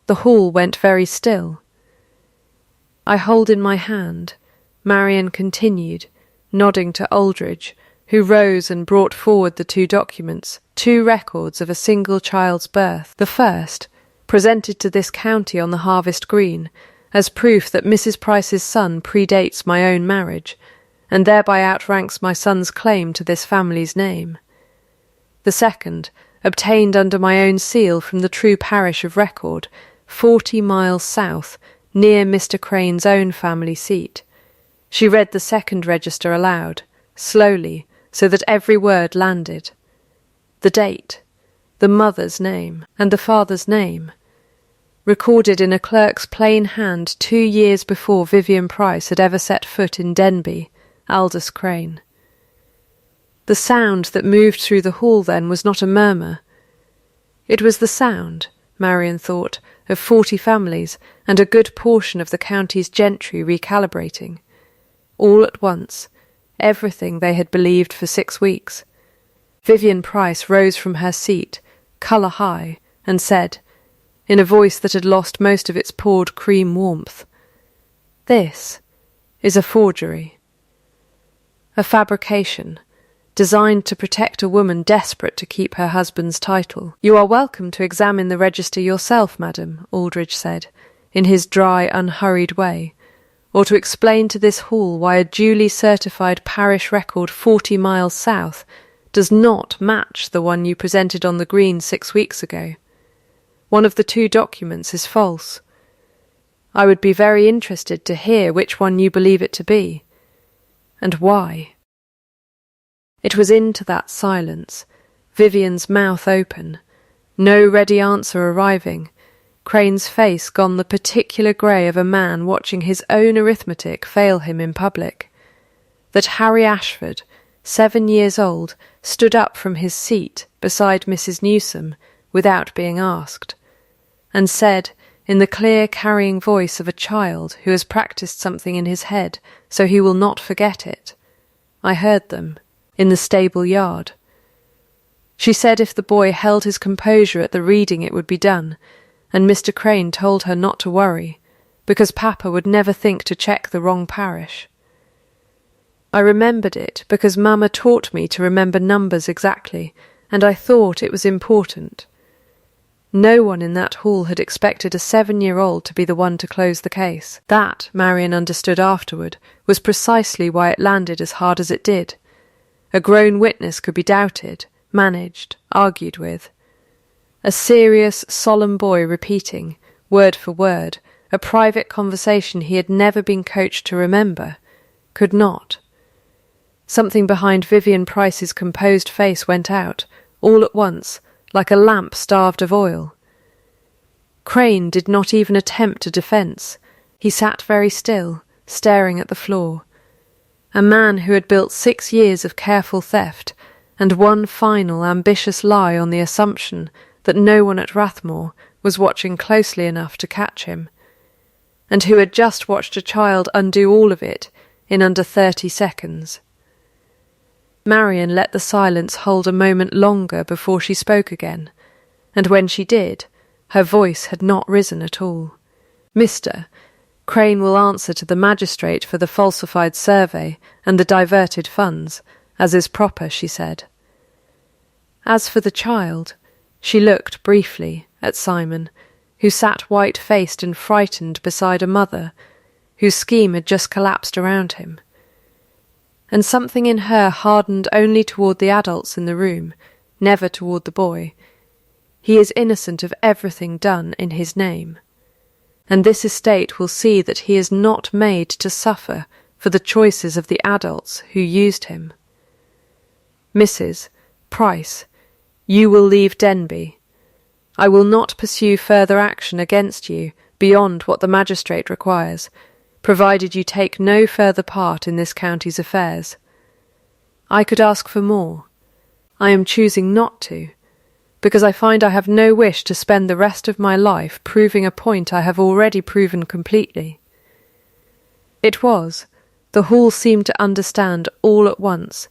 The hall went very still. "I hold in my hand," Marcin continued, nodding to Aldridge, who rose and brought forward the 2 documents, 2 records of a single child's birth. The first, presented to this county on the harvest green, as proof that Mrs. Price's son predates my own marriage, and thereby outranks my son's claim to this family's name. The second, obtained under my own seal from the true parish of record, 40 miles south, near Mr. Crane's own family seat. She read the second register aloud, slowly, so that every word landed. The date, the mother's name, and the father's name, recorded in a clerk's plain hand 2 years before Vivian Price had ever set foot in Denby, Aldous Crane. The sound that moved through the hall then was not a murmur. It was the sound, Marcin thought, of 40 families and a good portion of the county's gentry recalibrating. All at once, everything they had believed for 6 weeks. Vivian Price rose from her seat, colour high, and said, in a voice that had lost most of its poured cream warmth, "This is a forgery. A fabrication, designed to protect a woman desperate to keep her husband's title. You are welcome to examine the register yourself, madam," Aldridge said, in his dry, unhurried way, "or to explain to this hall why a duly certified parish record 40 miles south does not match the one you presented on the green 6 weeks ago. One of the 2 documents is false. I would be very interested to hear which one you believe it to be, and why." It was into that silence, Vivian's mouth open, no ready answer arriving, Crane's face gone the particular grey of a man watching his own arithmetic fail him in public, that Harry Ashford, 7 years old, stood up from his seat beside Mrs. Newsome without being asked, and said, in the clear carrying voice of a child who has practised something in his head so he will not forget it, "I heard them, in the stable yard." She said if the boy held his composure at the reading it would be done, and Mr. Crane told her not to worry, because Papa would never think to check the wrong parish. I remembered it because Mamma taught me to remember numbers exactly, and I thought it was important. No one in that hall had expected a 7-year-old to be the one to close the case. That, Marcin understood afterward, was precisely why it landed as hard as it did. A grown witness could be doubted, managed, argued with. A serious, solemn boy repeating, word for word, a private conversation he had never been coached to remember, could not. Something behind Vivian Price's composed face went out, all at once, like a lamp starved of oil. Crane did not even attempt a defence. He sat very still, staring at the floor. A man who had built 6 years of careful theft, and one final ambitious lie on the assumption that no one at Rathmore was watching closely enough to catch him, and who had just watched a child undo all of it in under 30 seconds. Marcin let the silence hold a moment longer before she spoke again, and when she did, her voice had not risen at all. "Mr. Crane will answer to the magistrate for the falsified survey and the diverted funds, as is proper, she said. As for the child, she looked briefly at Simon, who sat white-faced and frightened beside a mother whose scheme had just collapsed around him. And something in her hardened only toward the adults in the room, never toward the boy. He is innocent of everything done in his name, and this estate will see that he is not made to suffer for the choices of the adults who used him. Mrs. Price, you will leave Denby. I will not pursue further action against you beyond what the magistrate requires, provided you take no further part in this county's affairs. I could ask for more. I am choosing not to, because I find I have no wish to spend the rest of my life proving a point I have already proven completely. It was, the hall seemed to understand all at once,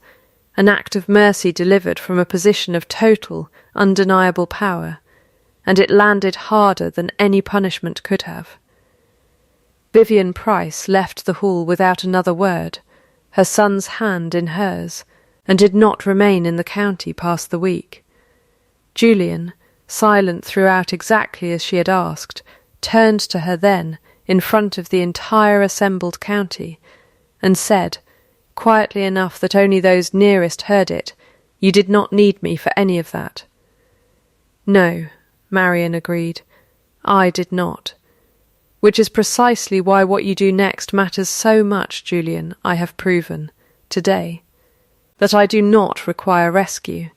an act of mercy delivered from a position of total, undeniable power, and it landed harder than any punishment could have. Vivian Price left the hall without another word, her son's hand in hers, and did not remain in the county past the week. Julian, silent throughout exactly as she had asked, turned to her then, in front of the entire assembled county, and said, quietly enough that only those nearest heard it, "You did not need me for any of that." "No," Marian agreed, "I did not. Which is precisely why what you do next matters so much, Julian, I have proven, today, that I do not require rescue.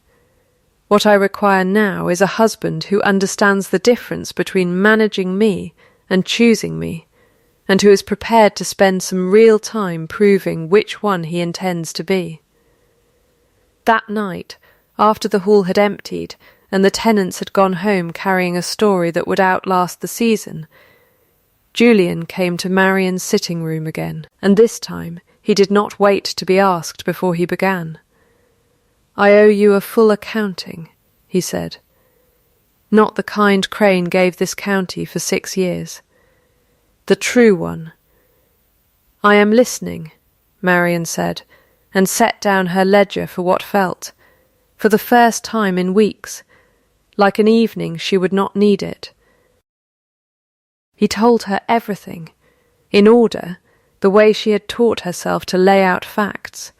What I require now is a husband who understands the difference between managing me and choosing me, and who is prepared to spend some real time proving which one he intends to be." That night, after the hall had emptied and the tenants had gone home carrying a story that would outlast the season, Julian came to Marian's sitting room again, and this time he did not wait to be asked before he began. "I owe you a full accounting," he said. "Not the kind Crane gave this county for 6 years. The true one." "I am listening," Marian said, and set down her ledger for what felt, for the first time in weeks, like an evening she would not need it. He told her everything, in order, the way she had taught herself to lay out facts,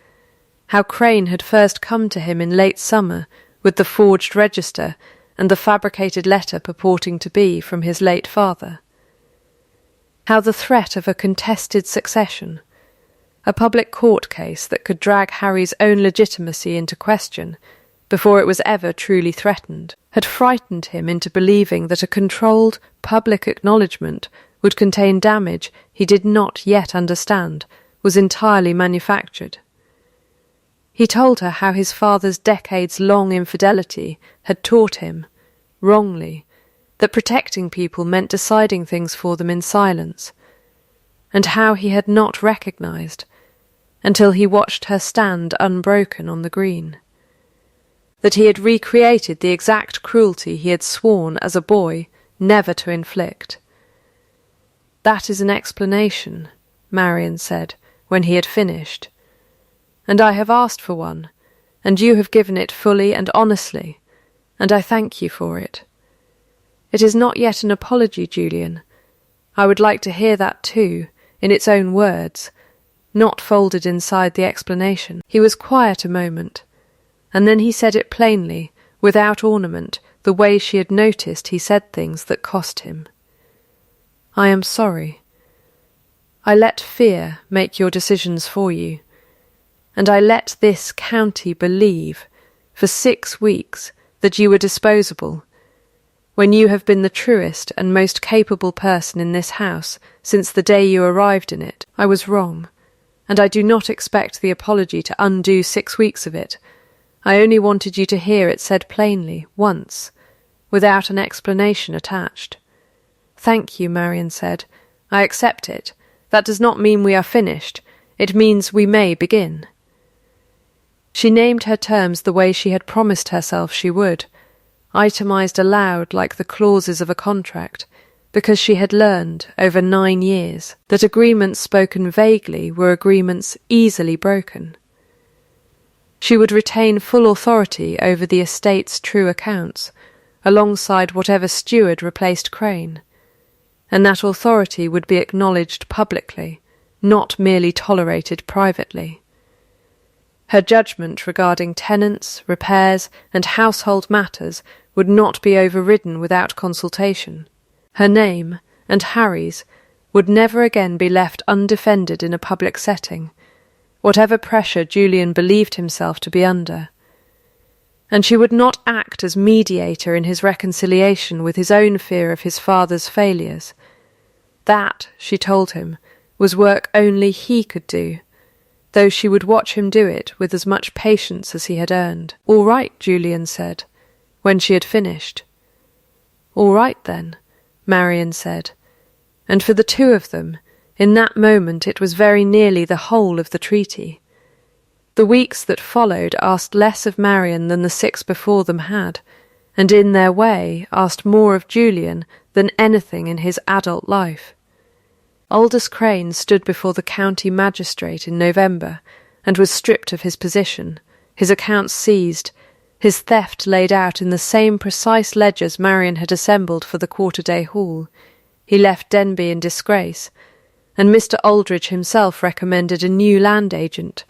how Crane had first come to him in late summer with the forged register and the fabricated letter purporting to be from his late father, how the threat of a contested succession, a public court case that could drag Harry's own legitimacy into question before it was ever truly threatened, had frightened him into believing that a controlled public acknowledgement would contain damage he did not yet understand, was entirely manufactured. He told her how his father's decades-long infidelity had taught him, wrongly, that protecting people meant deciding things for them in silence, and how he had not recognized, until he watched her stand unbroken on the green, that he had recreated the exact cruelty he had sworn as a boy never to inflict. "That is an explanation," Marian said, when he had finished, "and I have asked for one, and you have given it fully and honestly, and I thank you for it. It is not yet an apology, Julian. I would like to hear that too, in its own words, not folded inside the explanation." He was quiet a moment, and then he said it plainly, without ornament, the way she had noticed he said things that cost him. "I am sorry. I let fear make your decisions for you, and I let this county believe, for 6 weeks, that you were disposable, when you have been the truest and most capable person in this house since the day you arrived in it. I was wrong, and I do not expect the apology to undo 6 weeks of it. I only wanted you to hear it said plainly, once, without an explanation attached." "Thank you," Marian said. "I accept it. That does not mean we are finished. It means we may begin." She named her terms the way she had promised herself she would, itemized aloud like the clauses of a contract, because she had learned, over 9 years, that agreements spoken vaguely were agreements easily broken. She would retain full authority over the estate's true accounts, alongside whatever steward replaced Crane, and that authority would be acknowledged publicly, not merely tolerated privately. Her judgment regarding tenants, repairs, and household matters would not be overridden without consultation. Her name, and Harry's, would never again be left undefended in a public setting, whatever pressure Julian believed himself to be under. And she would not act as mediator in his reconciliation with his own fear of his father's failures. That, she told him, was work only he could do, though she would watch him do it with as much patience as he had earned. "All right," Julian said, when she had finished. "All right, then," Marcin said, and for the two of them, in that moment it was very nearly the whole of the treaty. The weeks that followed asked less of Marcin than the 6 before them had, and in their way asked more of Julian than anything in his adult life. Aldous Crane stood before the county magistrate in November and was stripped of his position, his accounts seized, his theft laid out in the same precise ledgers Marcin had assembled for the quarter-day haul. He left Denby in disgrace, and Mr. Aldridge himself recommended a new land agent,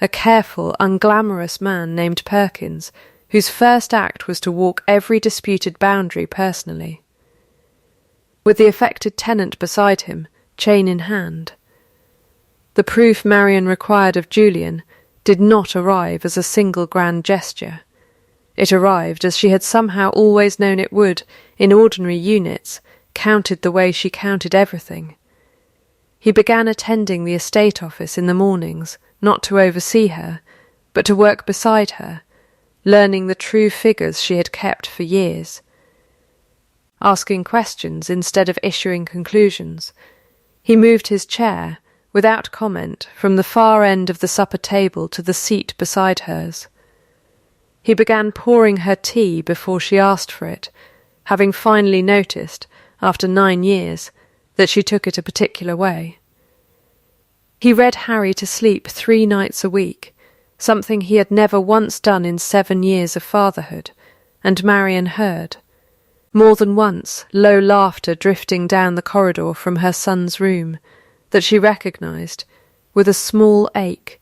a careful, unglamorous man named Perkins, whose first act was to walk every disputed boundary personally. With the affected tenant beside him, chain in hand. The proof Marcin required of Julian did not arrive as a single grand gesture. It arrived, as she had somehow always known it would, in ordinary units, counted the way she counted everything. He began attending the estate office in the mornings, not to oversee her, but to work beside her, learning the true figures she had kept for years. Asking questions instead of issuing conclusions, he moved his chair, without comment, from the far end of the supper table to the seat beside hers. He began pouring her tea before she asked for it, having finally noticed, after 9 years, that she took it a particular way. He read Harry to sleep 3 nights a week, something he had never once done in 7 years of fatherhood, and Marcin heard. More than once, low laughter drifting down the corridor from her son's room, that she recognised, with a small ache,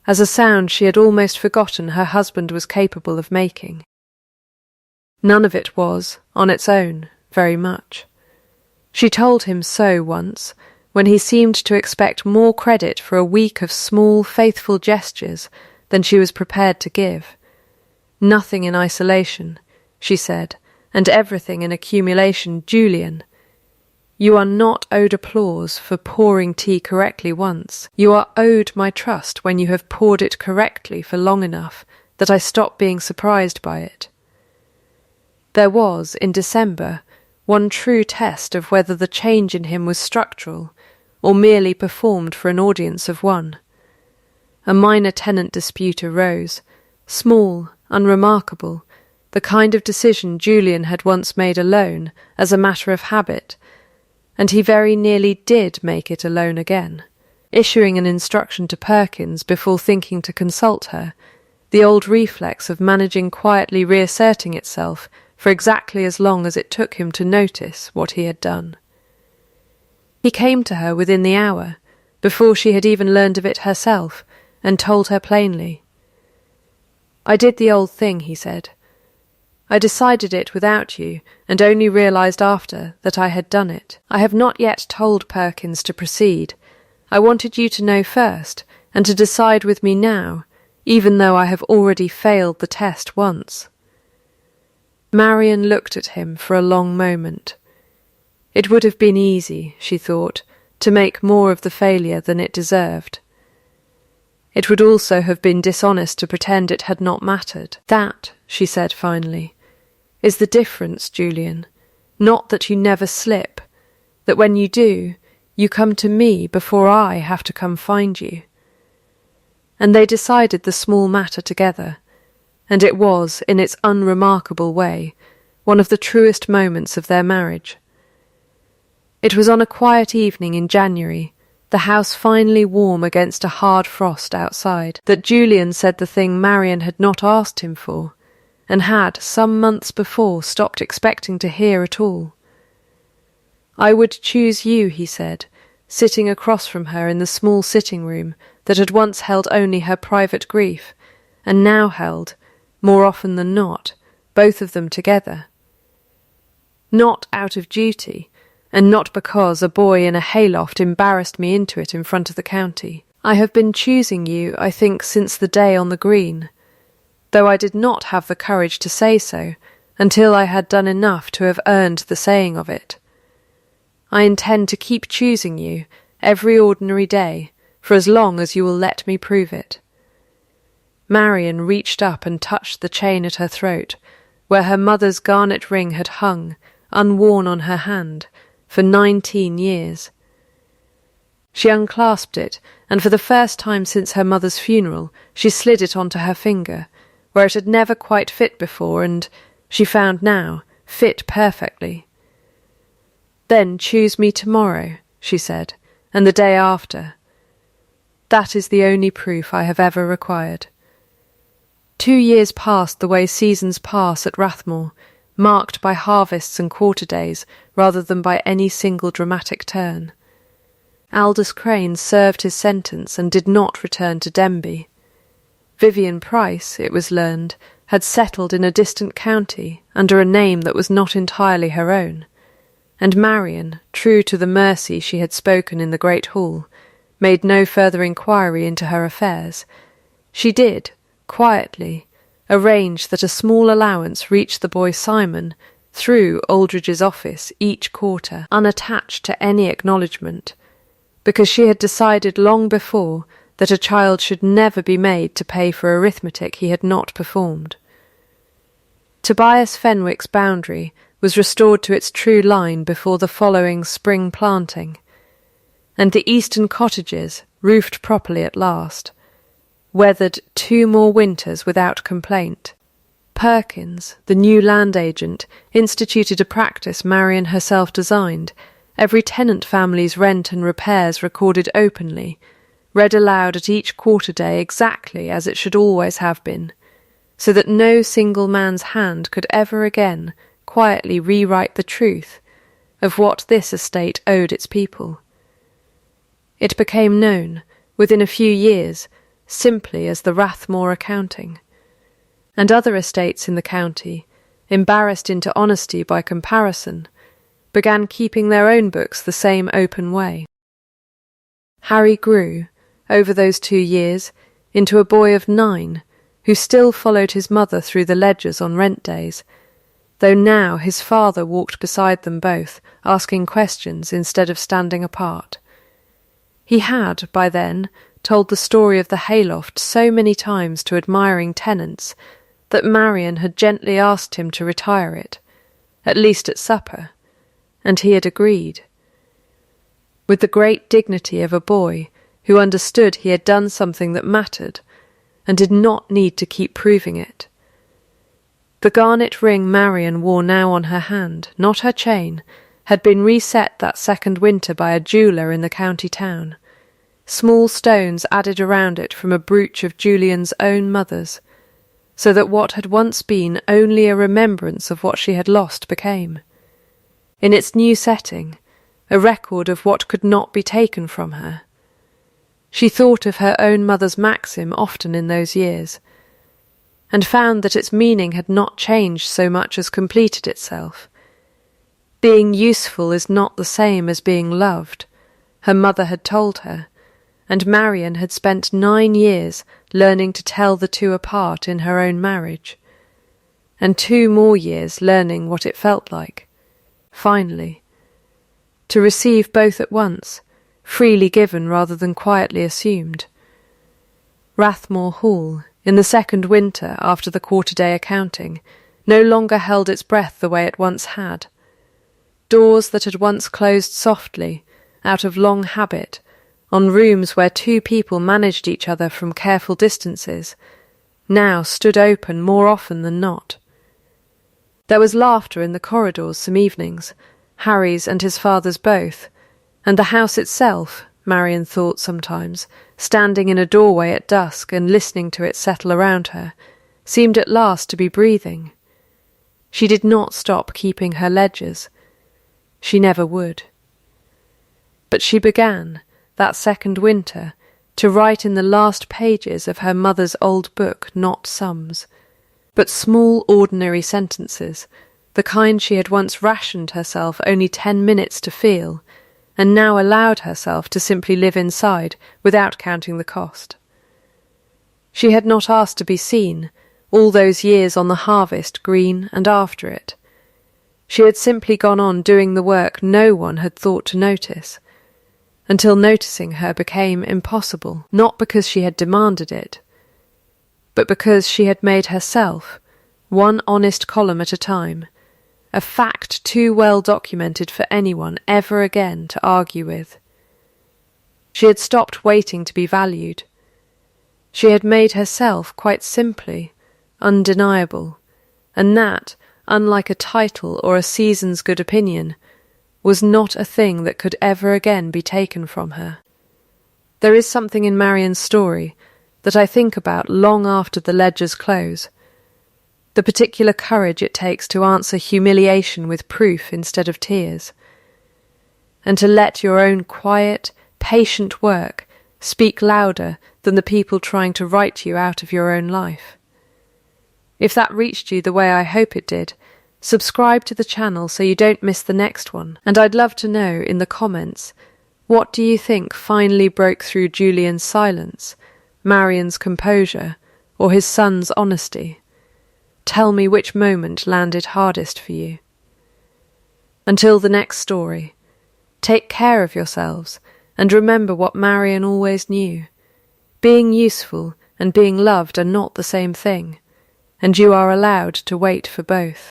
as a sound she had almost forgotten her husband was capable of making. None of it was, on its own, very much. She told him so once, when he seemed to expect more credit for a week of small, faithful gestures than she was prepared to give. Nothing in isolation, she said, and everything in accumulation. Julian, you are not owed applause for pouring tea correctly once. You are owed my trust when you have poured it correctly for long enough that I stop being surprised by it. There was, in December, one true test of whether the change in him was structural, or merely performed for an audience of one. A minor tenant dispute arose, small, unremarkable, the kind of decision Julian had once made alone, as a matter of habit, and he very nearly did make it alone again, issuing an instruction to Perkins before thinking to consult her, the old reflex of managing quietly reasserting itself for exactly as long as it took him to notice what he had done. He came to her within the hour, before she had even learned of it herself, and told her plainly. "I did the old thing," he said. "I decided it without you, and only realised after that I had done it. I have not yet told Perkins to proceed. I wanted you to know first, and to decide with me now, even though I have already failed the test once." Marcin looked at him for a long moment. It would have been easy, she thought, to make more of the failure than it deserved. It would also have been dishonest to pretend it had not mattered. "That," she said finally, "is the difference, Julian. Not that you never slip, that when you do, you come to me before I have to come find you." And they decided the small matter together, and it was, in its unremarkable way, one of the truest moments of their marriage. It was on a quiet evening in January, the house finally warm against a hard frost outside, that Julian said the thing Marian had not asked him for, and had, some months before, stopped expecting to hear at all. "I would choose you," he said, sitting across from her in the small sitting room that had once held only her private grief, and now held, more often than not, both of them together. Not out of duty, and not because a boy in a hayloft embarrassed me into it in front of the county. I have been choosing you, I think, since the day on the green, though I did not have the courage to say so until I had done enough to have earned the saying of it. I intend to keep choosing you every ordinary day for as long as you will let me prove it." Marian reached up and touched the chain at her throat, where her mother's garnet ring had hung, unworn on her hand, for 19 years. She unclasped it, and for the first time since her mother's funeral, she slid it onto her finger, where it had never quite fit before, and, she found now, fit perfectly. "Then choose me tomorrow," she said, "and the day after. That is the only proof I have ever required." 2 years passed the way seasons pass at Rathmore, marked by harvests and quarter days rather than by any single dramatic turn. Aldous Crane served his sentence and did not return to Denby. Vivian Price, it was learned, had settled in a distant county under a name that was not entirely her own, and Marian, true to the mercy she had spoken in the great hall, made no further inquiry into her affairs. She did, quietly, arrange that a small allowance reached the boy Simon through Aldridge's office each quarter, unattached to any acknowledgement, because she had decided long before that a child should never be made to pay for arithmetic he had not performed. Tobias Fenwick's boundary was restored to its true line before the following spring planting, and the eastern cottages, roofed properly at last, weathered 2 more winters without complaint. Perkins, the new land agent, instituted a practice Marian herself designed, every tenant family's rent and repairs recorded openly, read aloud at each quarter day exactly as it should always have been, so that no single man's hand could ever again quietly rewrite the truth of what this estate owed its people. It became known, within a few years, simply as the Rathmore accounting, and other estates in the county, embarrassed into honesty by comparison, began keeping their own books the same open way. Harry grew, over those 2 years, into a boy of 9, who still followed his mother through the ledgers on rent days, though now his father walked beside them both, asking questions instead of standing apart. He had, by then, told the story of the hayloft so many times to admiring tenants that Marian had gently asked him to retire it, at least at supper, and he had agreed. With the great dignity of a boy who understood he had done something that mattered and did not need to keep proving it. The garnet ring Marian wore now on her hand, not her chain, had been reset that second winter by a jeweller in the county town. Small stones added around it from a brooch of Julian's own mother's, so that what had once been only a remembrance of what she had lost became, in its new setting, a record of what could not be taken from her. She thought of her own mother's maxim often in those years, and found that its meaning had not changed so much as completed itself. Being useful is not the same as being loved, her mother had told her, and Marian had spent 9 years learning to tell the two apart in her own marriage, and 2 more years learning what it felt like, finally, to receive both at once, freely given rather than quietly assumed. Rathmore Hall, in the second winter after the quarter-day accounting, no longer held its breath the way it once had. Doors that had once closed softly, out of long habit, on rooms where 2 people managed each other from careful distances, now stood open more often than not. There was laughter in the corridors some evenings, Harry's and his father's both, and the house itself, Marcin thought sometimes, standing in a doorway at dusk and listening to it settle around her, seemed at last to be breathing. She did not stop keeping her ledgers. She never would. But she began, that second winter, to write in the last pages of her mother's old book not sums, but small ordinary sentences, the kind she had once rationed herself only 10 minutes to feel, and now allowed herself to simply live inside without counting the cost. She had not asked to be seen, all those years on the harvest green and after it. She had simply gone on doing the work no one had thought to notice, until noticing her became impossible, not because she had demanded it, but because she had made herself, one honest column at a time, a fact too well documented for anyone ever again to argue with. She had stopped waiting to be valued. She had made herself quite simply undeniable, and that, unlike a title or a season's good opinion, was not a thing that could ever again be taken from her. There is something in Marcin's story that I think about long after the ledgers close, the particular courage it takes to answer humiliation with proof instead of tears, and to let your own quiet, patient work speak louder than the people trying to write you out of your own life. If that reached you the way I hope it did, subscribe to the channel so you don't miss the next one, and I'd love to know in the comments, what do you think finally broke through Julian's silence, Marcin's composure, or his son's honesty? Tell me which moment landed hardest for you. Until the next story, take care of yourselves and remember what Marcin always knew. Being useful and being loved are not the same thing, and you are allowed to wait for both.